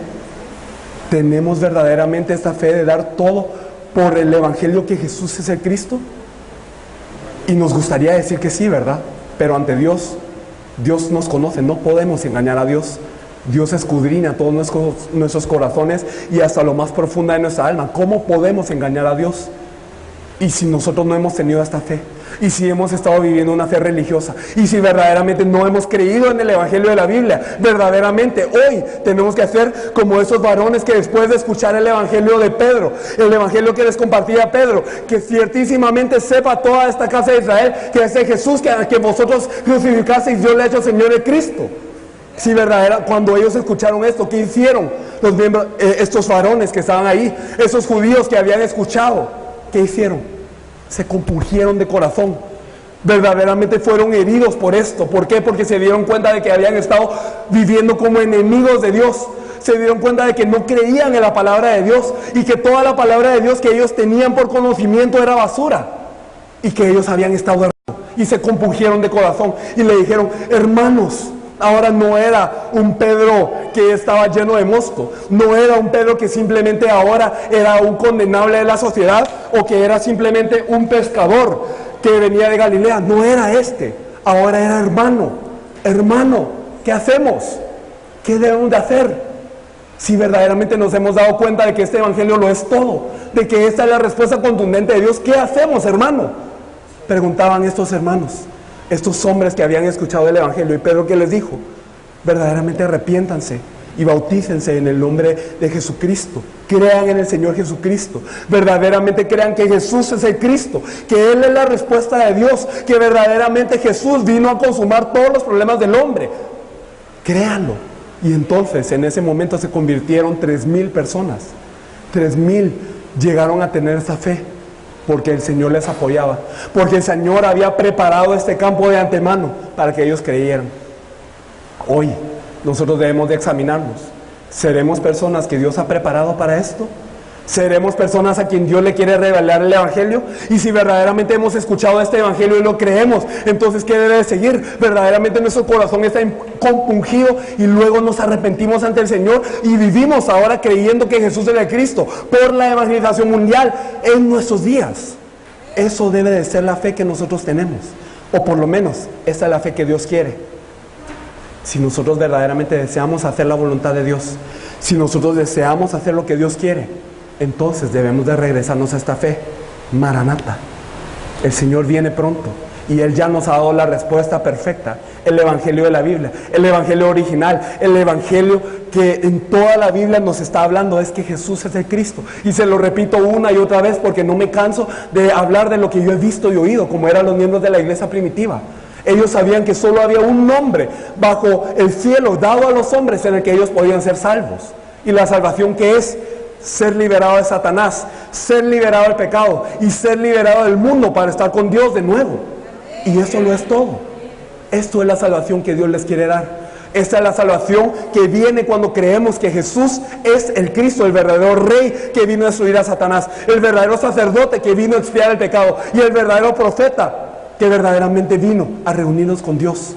¿Tenemos verdaderamente esta fe de dar todo por el evangelio que Jesús es el Cristo? Y nos gustaría decir que sí, ¿verdad? Pero ante Dios, Dios nos conoce, no podemos engañar a Dios. Dios escudriña todos nuestros corazones y hasta lo más profundo de nuestra alma. ¿Cómo podemos engañar a Dios? Y si nosotros no hemos tenido esta fe, y si hemos estado viviendo una fe religiosa, y si verdaderamente no hemos creído en el evangelio de la Biblia, verdaderamente hoy tenemos que hacer como esos varones que después de escuchar el evangelio de Pedro, el evangelio que les compartía Pedro, que ciertísimamente sepa toda esta casa de Israel que ese Jesús que vosotros crucificasteis, Dios le ha hecho Señor de Cristo. Si verdaderamente, cuando ellos escucharon esto, ¿qué hicieron los miembros, estos varones que estaban ahí, esos judíos que habían escuchado? ¿Qué hicieron? Se compungieron de corazón. Verdaderamente fueron heridos por esto. ¿Por qué? Porque se dieron cuenta de que habían estado viviendo como enemigos de Dios. se dieron cuenta de que no creían en la palabra de Dios y que toda la palabra de Dios que ellos tenían por conocimiento era basura y que ellos habían estado errando, y se compungieron de corazón y le dijeron: hermanos, ahora no era un Pedro que estaba lleno de mosto, no era un Pedro que simplemente ahora era un condenable de la sociedad o que era simplemente un pescador que venía de Galilea, no era este, ahora era hermano. Hermano, ¿qué hacemos? ¿Qué debemos de hacer? Si verdaderamente nos hemos dado cuenta de que este evangelio lo es todo, de que esta es la respuesta contundente de Dios, ¿qué hacemos, hermano? Preguntaban estos hermanos, estos hombres que habían escuchado el evangelio. Y Pedro, ¿qué les dijo? Verdaderamente arrepiéntanse y bautícense en el nombre de Jesucristo. Crean en el Señor Jesucristo. Verdaderamente crean que Jesús es el Cristo, que Él es la respuesta de Dios, que verdaderamente Jesús vino a consumar todos los problemas del hombre. Créanlo. Y entonces en ese momento se convirtieron 3,000 personas. 3,000 llegaron a tener esa fe, porque el Señor les apoyaba, porque el Señor había preparado este campo de antemano para que ellos creyeran. Hoy nosotros debemos de examinarnos. ¿Seremos personas que Dios ha preparado para esto? ¿Seremos personas a quien Dios le quiere revelar el evangelio? Y si verdaderamente hemos escuchado este evangelio y lo creemos, entonces ¿qué debe de seguir? Verdaderamente nuestro corazón está compungido y luego nos arrepentimos ante el Señor y vivimos ahora creyendo que Jesús es el Cristo por la evangelización mundial en nuestros días. Eso debe de ser la fe que nosotros tenemos, o por lo menos esa es la fe que Dios quiere. Si nosotros verdaderamente deseamos hacer la voluntad de Dios, si nosotros deseamos hacer lo que Dios quiere, entonces debemos de regresarnos a esta fe. Maranata, el Señor viene pronto y Él ya nos ha dado la respuesta perfecta. El evangelio de la Biblia, el evangelio original, el evangelio que en toda la Biblia nos está hablando es que Jesús es el Cristo. Y se lo repito una y otra vez porque no me canso de hablar de lo que yo he visto y oído, como eran los miembros de la iglesia primitiva. Ellos sabían que solo había un nombre bajo el cielo dado a los hombres en el que ellos podían ser salvos. Y la salvación, que es ser liberado de Satanás, ser liberado del pecado y ser liberado del mundo para estar con Dios de nuevo. Y eso no es todo. Esto es la salvación que Dios les quiere dar. Esta es la salvación que viene cuando creemos que Jesús es el Cristo, el verdadero Rey que vino a destruir a Satanás, el verdadero sacerdote que vino a expiar el pecado y el verdadero profeta que verdaderamente vino a reunirnos con Dios.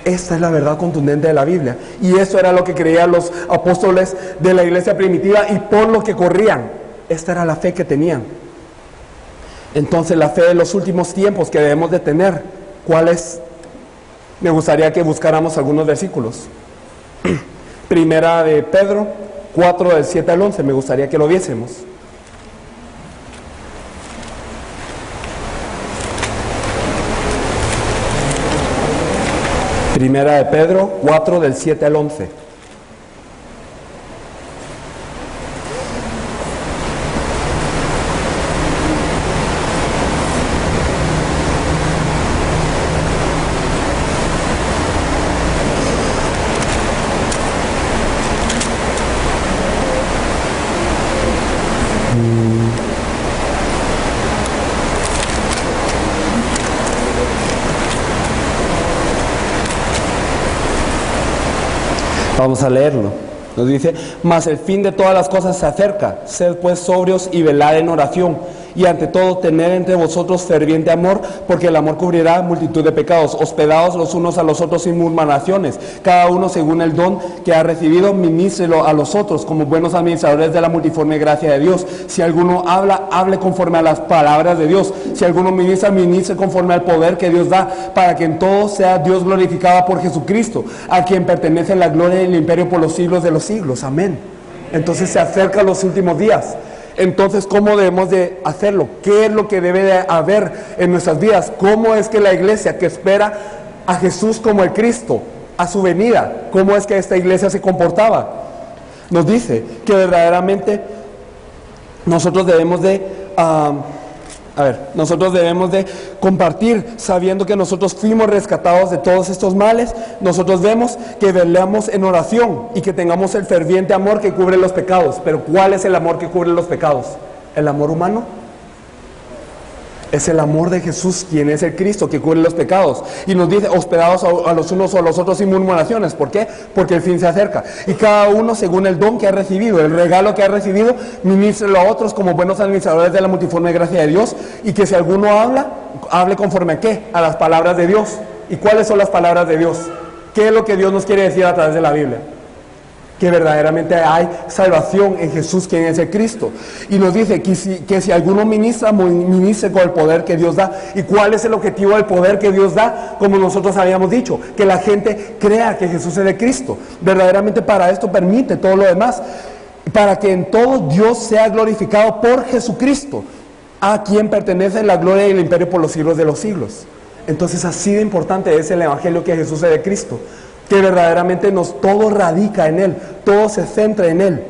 Esta es la verdad contundente de la Biblia. Y eso era lo que creían los apóstoles de la iglesia primitiva y por lo que corrían. Esta era la fe que tenían. Entonces, la fe de los últimos tiempos que debemos de tener, ¿cuál es? Me gustaría que buscáramos algunos versículos. Primera de Pedro 4, del 7 al 11, me gustaría que lo viésemos. Primera de Pedro 4, del 7 al 11. Vamos a leerlo. Nos dice: mas el fin de todas las cosas se acerca, sed pues sobrios y velad en oración, y ante todo tener entre vosotros ferviente amor, porque el amor cubrirá multitud de pecados. Hospedaos los unos a los otros sin murmuraciones, cada uno según el don que ha recibido, ministrelo a los otros como buenos administradores de la multiforme gracia de Dios. Si alguno habla, hable conforme a las palabras de Dios. Si alguno ministra, ministre conforme al poder que Dios da, para que en todo sea Dios glorificado por Jesucristo, a quien pertenece la gloria y el imperio por los siglos de los siglos. Amén. Entonces se acercan los últimos días. Entonces, ¿cómo debemos de hacerlo? ¿Qué es lo que debe de haber en nuestras vidas? ¿Cómo es que la iglesia que espera a Jesús como el Cristo, a su venida, cómo es que esta iglesia se comportaba? Nos dice que verdaderamente nosotros debemos de nosotros debemos de compartir, sabiendo que nosotros fuimos rescatados de todos estos males. Nosotros vemos que velemos en oración y que tengamos el ferviente amor que cubre los pecados. Pero ¿cuál es el amor que cubre los pecados? ¿El amor humano? Es el amor de Jesús quien es el Cristo que cubre los pecados. Y nos dice, hospedados a los unos o a los otros sin murmuraciones. ¿Por qué? Porque el fin se acerca. Y cada uno según el don que ha recibido, el regalo que ha recibido, ministrelo a otros como buenos administradores de la multiforme gracia de Dios. Y que si alguno habla, hable conforme a ¿qué? A las palabras de Dios. ¿Y cuáles son las palabras de Dios? ¿Qué es lo que Dios nos quiere decir a través de la Biblia? Que verdaderamente hay salvación en Jesús, quien es el Cristo. Y nos dice que si alguno ministra, ministre con el poder que Dios da. ¿Y cuál es el objetivo del poder que Dios da? Como nosotros habíamos dicho, que la gente crea que Jesús es el Cristo. Verdaderamente para esto permite todo lo demás, para que en todo Dios sea glorificado por Jesucristo, a quien pertenece la gloria y el imperio por los siglos de los siglos. Entonces así de importante es el evangelio que Jesús es el Cristo, que verdaderamente todo radica en Él, todo se centra en Él.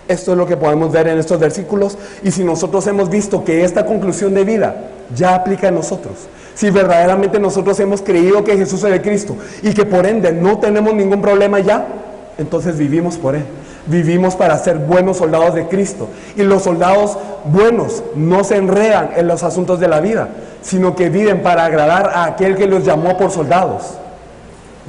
Esto es lo que podemos ver en estos versículos. Y si nosotros hemos visto que esta conclusión de vida ya aplica en nosotros, si verdaderamente nosotros hemos creído que Jesús es el Cristo y que por ende no tenemos ningún problema ya, entonces vivimos por Él. Vivimos para ser buenos soldados de Cristo. Y los soldados buenos no se enredan en los asuntos de la vida, sino que viven para agradar a aquel que los llamó por soldados.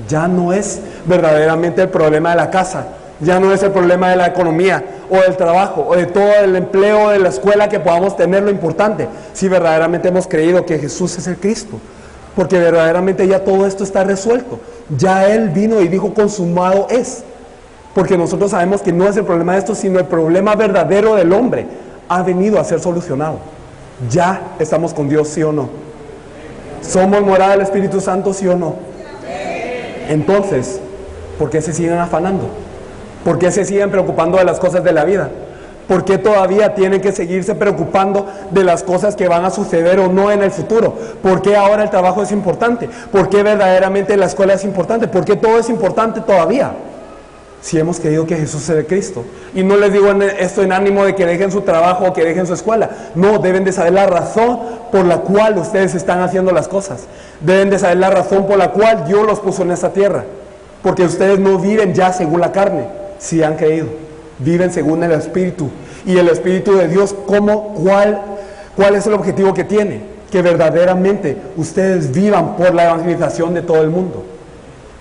Ya no es verdaderamente el problema de la casa, ya no es el problema de la economía o del trabajo o de todo el empleo de la escuela que podamos tener lo importante, si verdaderamente hemos creído que Jesús es el Cristo, porque verdaderamente ya todo esto está resuelto. Ya Él vino y dijo consumado es, porque nosotros sabemos que no es el problema de esto, sino el problema verdadero del hombre ha venido a ser solucionado. Ya estamos con Dios, ¿sí o no? ¿Somos morada del Espíritu Santo, sí o no? Entonces, ¿por qué se siguen afanando? ¿Por qué se siguen preocupando de las cosas de la vida? ¿Por qué todavía tienen que seguirse preocupando de las cosas que van a suceder o no en el futuro? ¿Por qué ahora el trabajo es importante? ¿Por qué verdaderamente la escuela es importante? ¿Por qué todo es importante todavía? Si hemos creído que Jesús es el Cristo. Y no les digo esto en ánimo de que dejen su trabajo o que dejen su escuela. No, deben de saber la razón por la cual ustedes están haciendo las cosas. Deben de saber la razón por la cual Dios los puso en esta tierra. Porque ustedes no viven ya según la carne, si han creído. Viven según el Espíritu. Y el Espíritu de Dios, ¿cuál es el objetivo que tiene? Que verdaderamente ustedes vivan por la evangelización de todo el mundo.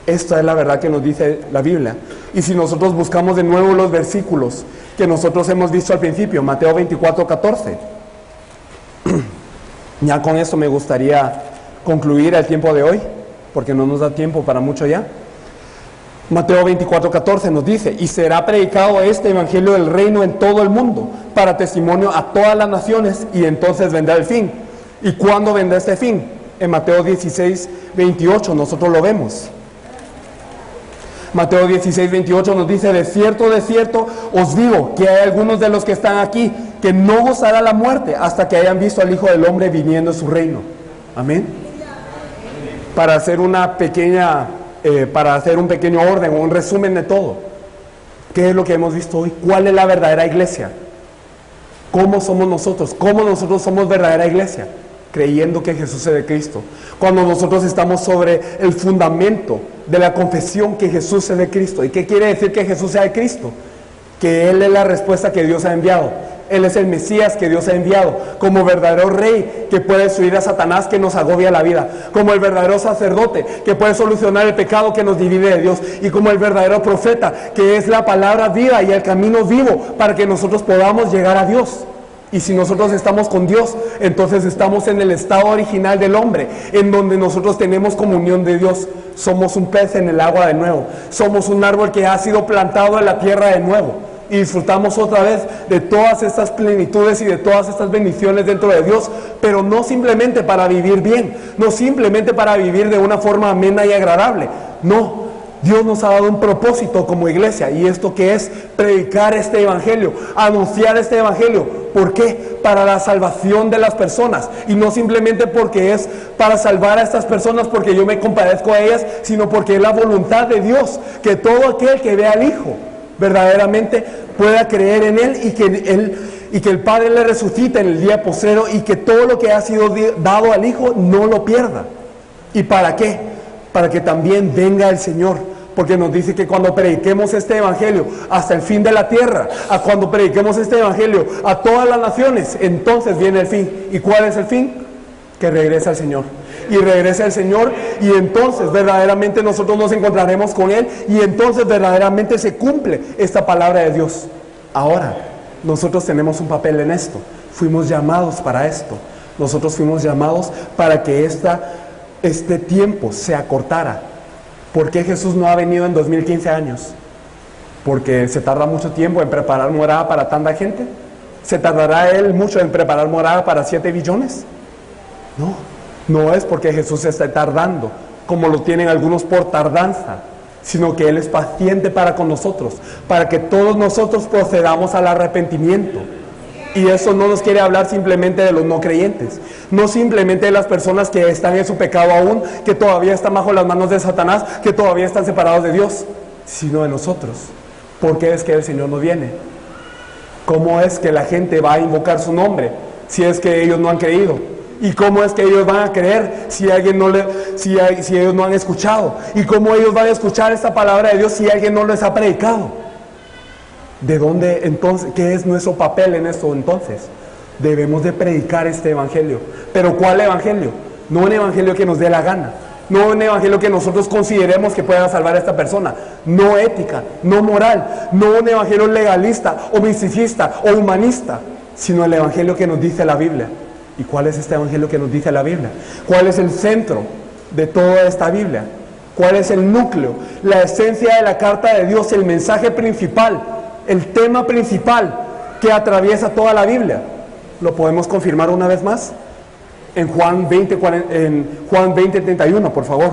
Esta es la verdad que nos dice la Biblia. Y si nosotros buscamos de nuevo los versículos que nosotros hemos visto al principio, Mateo 24:14. Ya con esto me gustaría concluir el tiempo de hoy, porque no nos da tiempo para mucho ya. Mateo 24:14 nos dice: y será predicado este evangelio del reino en todo el mundo, para testimonio a todas las naciones, y entonces vendrá el fin. ¿Y cuándo vendrá este fin? En Mateo 16:28 nosotros lo vemos. Mateo 16:28 nos dice: de cierto os digo que hay algunos de los que están aquí que no gozará la muerte hasta que hayan visto al Hijo del Hombre viniendo en su reino. Amén. Para hacer un pequeño orden, un resumen de todo, ¿qué es lo que hemos visto hoy? ¿Cuál es la verdadera iglesia? ¿Cómo somos nosotros? ¿Cómo nosotros somos verdadera iglesia? Creyendo que Jesús es el Cristo. Cuando nosotros estamos sobre el fundamento de la confesión que Jesús es el Cristo. ¿Y qué quiere decir que Jesús sea el Cristo? Que Él es la respuesta que Dios ha enviado. Él es el Mesías que Dios ha enviado, como verdadero rey que puede destruir a Satanás que nos agobia la vida, como el verdadero sacerdote que puede solucionar el pecado que nos divide de Dios, y como el verdadero profeta que es la palabra viva y el camino vivo para que nosotros podamos llegar a Dios. Y si nosotros estamos con Dios, entonces estamos en el estado original del hombre, en donde nosotros tenemos comunión de Dios. Somos un pez en el agua de nuevo. Somos un árbol que ha sido plantado en la tierra de nuevo. Y disfrutamos otra vez de todas estas plenitudes y de todas estas bendiciones dentro de Dios, pero no simplemente para vivir bien, no simplemente para vivir de una forma amena y agradable. No. Dios nos ha dado un propósito como iglesia, y esto que es predicar este evangelio, anunciar este evangelio. ¿Por qué? Para la salvación de las personas, y no simplemente porque es para salvar a estas personas porque yo me compadezco a ellas, sino porque es la voluntad de Dios que todo aquel que vea al Hijo verdaderamente pueda creer en Él, y que el Padre le resucite en el día postrero, y que todo lo que ha sido dado al Hijo no lo pierda. ¿Y para qué? Para que también venga el Señor. Porque nos dice que cuando prediquemos este evangelio hasta el fin de la tierra, cuando prediquemos este evangelio a todas las naciones, entonces viene el fin. ¿Y cuál es el fin? que regrese al Señor. Y regrese al Señor, y entonces verdaderamente nosotros nos encontraremos con Él, y entonces verdaderamente se cumple esta palabra de Dios. Ahora, nosotros tenemos un papel en esto. Fuimos llamados para esto. Nosotros fuimos llamados para que este tiempo se acortara. ¿Por qué Jesús no ha venido en 2015 años? ¿Porque se tarda mucho tiempo en preparar morada para tanta gente? ¿Se tardará Él mucho en preparar morada para 7 billones? No, no es porque Jesús está tardando, como lo tienen algunos por tardanza, sino que Él es paciente para con nosotros, para que todos nosotros procedamos al arrepentimiento. Y eso no nos quiere hablar simplemente de los no creyentes, no simplemente de las personas que están en su pecado aún, que todavía están bajo las manos de Satanás, que todavía están separados de Dios, sino de nosotros. ¿Por qué es que el Señor no viene? ¿Cómo es que la gente va a invocar su nombre si es que ellos no han creído? ¿Y cómo es que ellos van a creer si ellos no han escuchado? ¿Y cómo ellos van a escuchar esta palabra de Dios si alguien no les ha predicado? ¿De dónde entonces? ¿Qué es nuestro papel en esto entonces? Debemos de predicar este evangelio. ¿Pero cuál evangelio? No un evangelio que nos dé la gana, no un evangelio que nosotros consideremos que pueda salvar a esta persona, no ética, no moral, no un evangelio legalista o misticista o humanista, sino el evangelio que nos dice la Biblia. ¿Y cuál es este evangelio que nos dice la Biblia? ¿Cuál es el centro de toda esta Biblia? ¿Cuál es el núcleo, la esencia de la carta de Dios, el mensaje principal, el tema principal que atraviesa toda la Biblia? ¿Lo podemos confirmar una vez más? En Juan 20:31, por favor.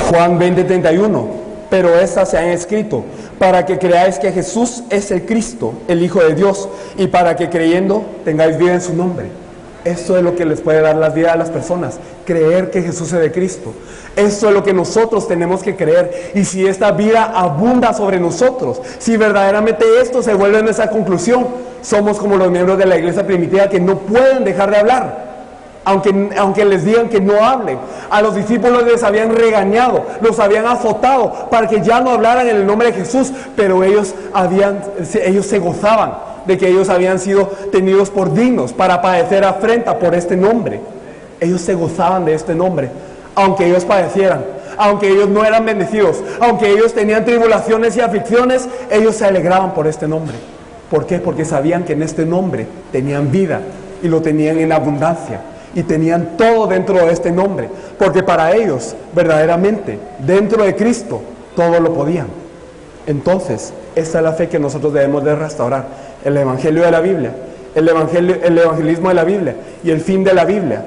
Juan 20:31. Pero estas se han escrito para que creáis que Jesús es el Cristo, el Hijo de Dios, y para que creyendo tengáis vida en su nombre. Esto es lo que les puede dar la vida a las personas, creer que Jesús es de Cristo. Esto es lo que nosotros tenemos que creer. Y si esta vida abunda sobre nosotros, si verdaderamente esto se vuelve nuestra conclusión, somos como los miembros de la iglesia primitiva que no pueden dejar de hablar, aunque les digan que no hablen. A los discípulos les habían regañado, los habían azotado para que ya no hablaran en el nombre de Jesús, pero ellos se gozaban de que ellos habían sido tenidos por dignos para padecer afrenta por este nombre. Ellos se gozaban de este nombre, aunque ellos padecieran, aunque ellos no eran bendecidos, aunque ellos tenían tribulaciones y aflicciones, ellos se alegraban por este nombre. ¿Por qué? Porque sabían que en este nombre tenían vida y lo tenían en abundancia y tenían todo dentro de este nombre, porque para ellos verdaderamente dentro de Cristo todo lo podían. Entonces esta es la fe que nosotros debemos de restaurar. El evangelio de la Biblia, el evangelismo de la Biblia y el fin de la Biblia.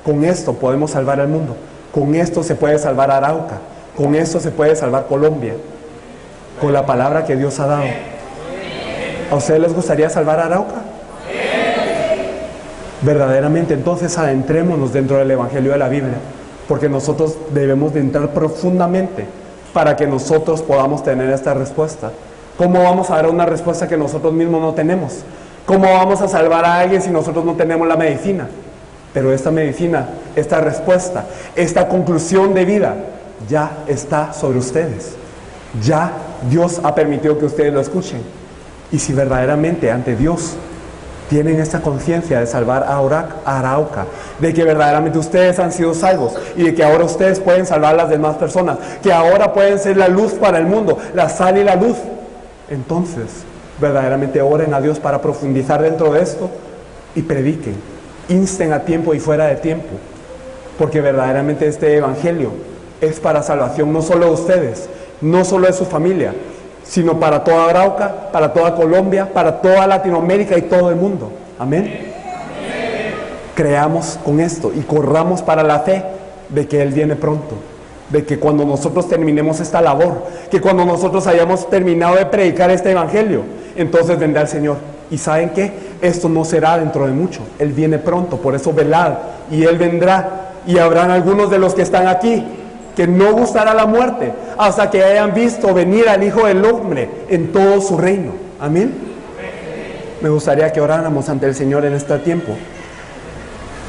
Con esto podemos salvar al mundo, con esto se puede salvar Arauca, con esto se puede salvar Colombia, con la palabra que Dios ha dado. ¿A ustedes les gustaría salvar Arauca? Verdaderamente, entonces adentrémonos dentro del evangelio de la Biblia, porque nosotros debemos de entrar profundamente para que nosotros podamos tener esta respuesta. ¿Cómo vamos a dar una respuesta que nosotros mismos no tenemos? ¿Cómo vamos a salvar a alguien si nosotros no tenemos la medicina? Pero esta medicina, esta respuesta, esta conclusión de vida ya está sobre ustedes. Ya Dios ha permitido que ustedes lo escuchen. Y si verdaderamente ante Dios tienen esta conciencia de salvar a Arauca, de que verdaderamente ustedes han sido salvos y de que ahora ustedes pueden salvar a las demás personas, que ahora pueden ser la luz para el mundo, la sal y la luz, entonces verdaderamente oren a Dios para profundizar dentro de esto y prediquen, insten a tiempo y fuera de tiempo, porque verdaderamente este evangelio es para salvación no solo de ustedes, no solo de su familia, sino para toda Arauca, para toda Colombia, para toda Latinoamérica y todo el mundo. Amén. Amén. Creamos con esto y corramos para la fe de que Él viene pronto, de que cuando nosotros terminemos esta labor, que cuando nosotros hayamos terminado de predicar este evangelio, entonces vendrá el Señor. ¿Y saben qué? Esto no será dentro de mucho, Él viene pronto, por eso velad, y Él vendrá, y habrán algunos de los que están aquí que no gustará la muerte hasta que hayan visto venir al Hijo del Hombre en todo su reino. Amén. Me gustaría que oráramos ante el Señor en este tiempo.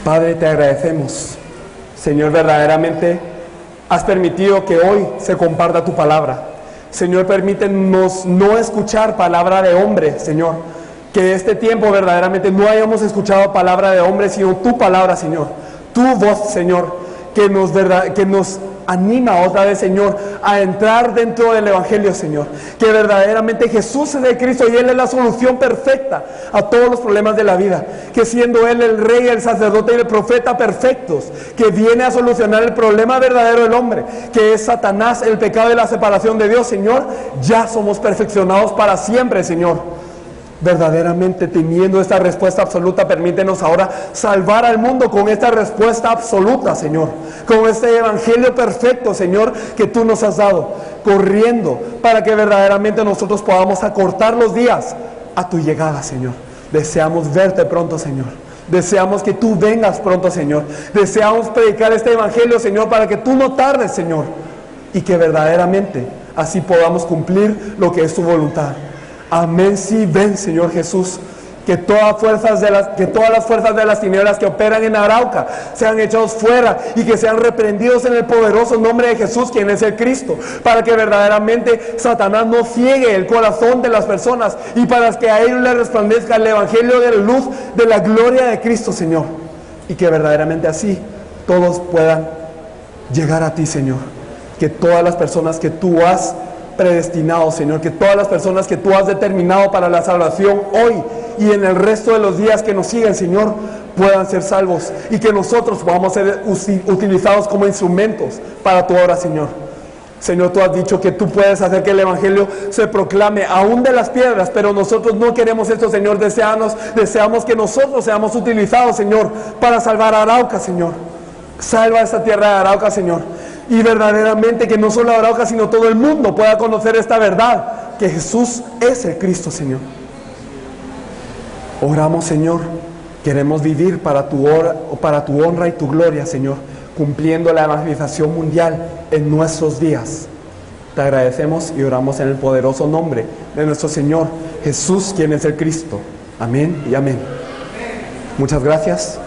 Padre, te agradecemos. Señor, verdaderamente has permitido que hoy se comparta tu palabra. Señor, permítenos no escuchar palabra de hombre, Señor. Que este tiempo verdaderamente no hayamos escuchado palabra de hombre, sino tu palabra, Señor. Tu voz, Señor, que nos anima otra vez, Señor, a entrar dentro del Evangelio, Señor. Que verdaderamente Jesús es el Cristo y Él es la solución perfecta a todos los problemas de la vida. Que siendo Él el Rey, el sacerdote y el profeta perfectos, que viene a solucionar el problema verdadero del hombre, que es Satanás, el pecado y la separación de Dios, Señor, ya somos perfeccionados para siempre, Señor. Verdaderamente teniendo esta respuesta absoluta, permítenos ahora salvar al mundo con esta respuesta absoluta, Señor, con este evangelio perfecto, Señor, que tú nos has dado, corriendo para que verdaderamente nosotros podamos acortar los días a tu llegada, Señor. Deseamos verte pronto, Señor. Deseamos que tú vengas pronto, Señor. Deseamos predicar este evangelio, Señor, para que tú no tardes, Señor, y que verdaderamente así podamos cumplir lo que es tu voluntad. Amén, sí, ven, Señor Jesús. Que todas las fuerzas de las tinieblas que operan en Arauca sean echados fuera y que sean reprendidos en el poderoso nombre de Jesús, quien es el Cristo, para que verdaderamente Satanás no ciegue el corazón de las personas y para que a ellos les resplandezca el evangelio de la luz de la gloria de Cristo, Señor, y que verdaderamente así todos puedan llegar a ti, Señor. Que todas las personas que tú has predestinado, Señor, que todas las personas que tú has determinado para la salvación hoy y en el resto de los días que nos siguen, Señor, puedan ser salvos y que nosotros podamos ser utilizados como instrumentos para tu obra, Señor. Señor, tú has dicho que tú puedes hacer que el evangelio se proclame aún de las piedras, pero nosotros no queremos esto, Señor. Deseamos que nosotros seamos utilizados, Señor, para salvar a Arauca, Señor. Salva esta tierra de Arauca, Señor. Y verdaderamente que no solo Arauca, sino todo el mundo pueda conocer esta verdad, que Jesús es el Cristo, Señor. Oramos, Señor, queremos vivir para tu honra y tu gloria, Señor, cumpliendo la evangelización mundial en nuestros días. Te agradecemos y oramos en el poderoso nombre de nuestro Señor Jesús, quien es el Cristo. Amén y amén. Muchas gracias.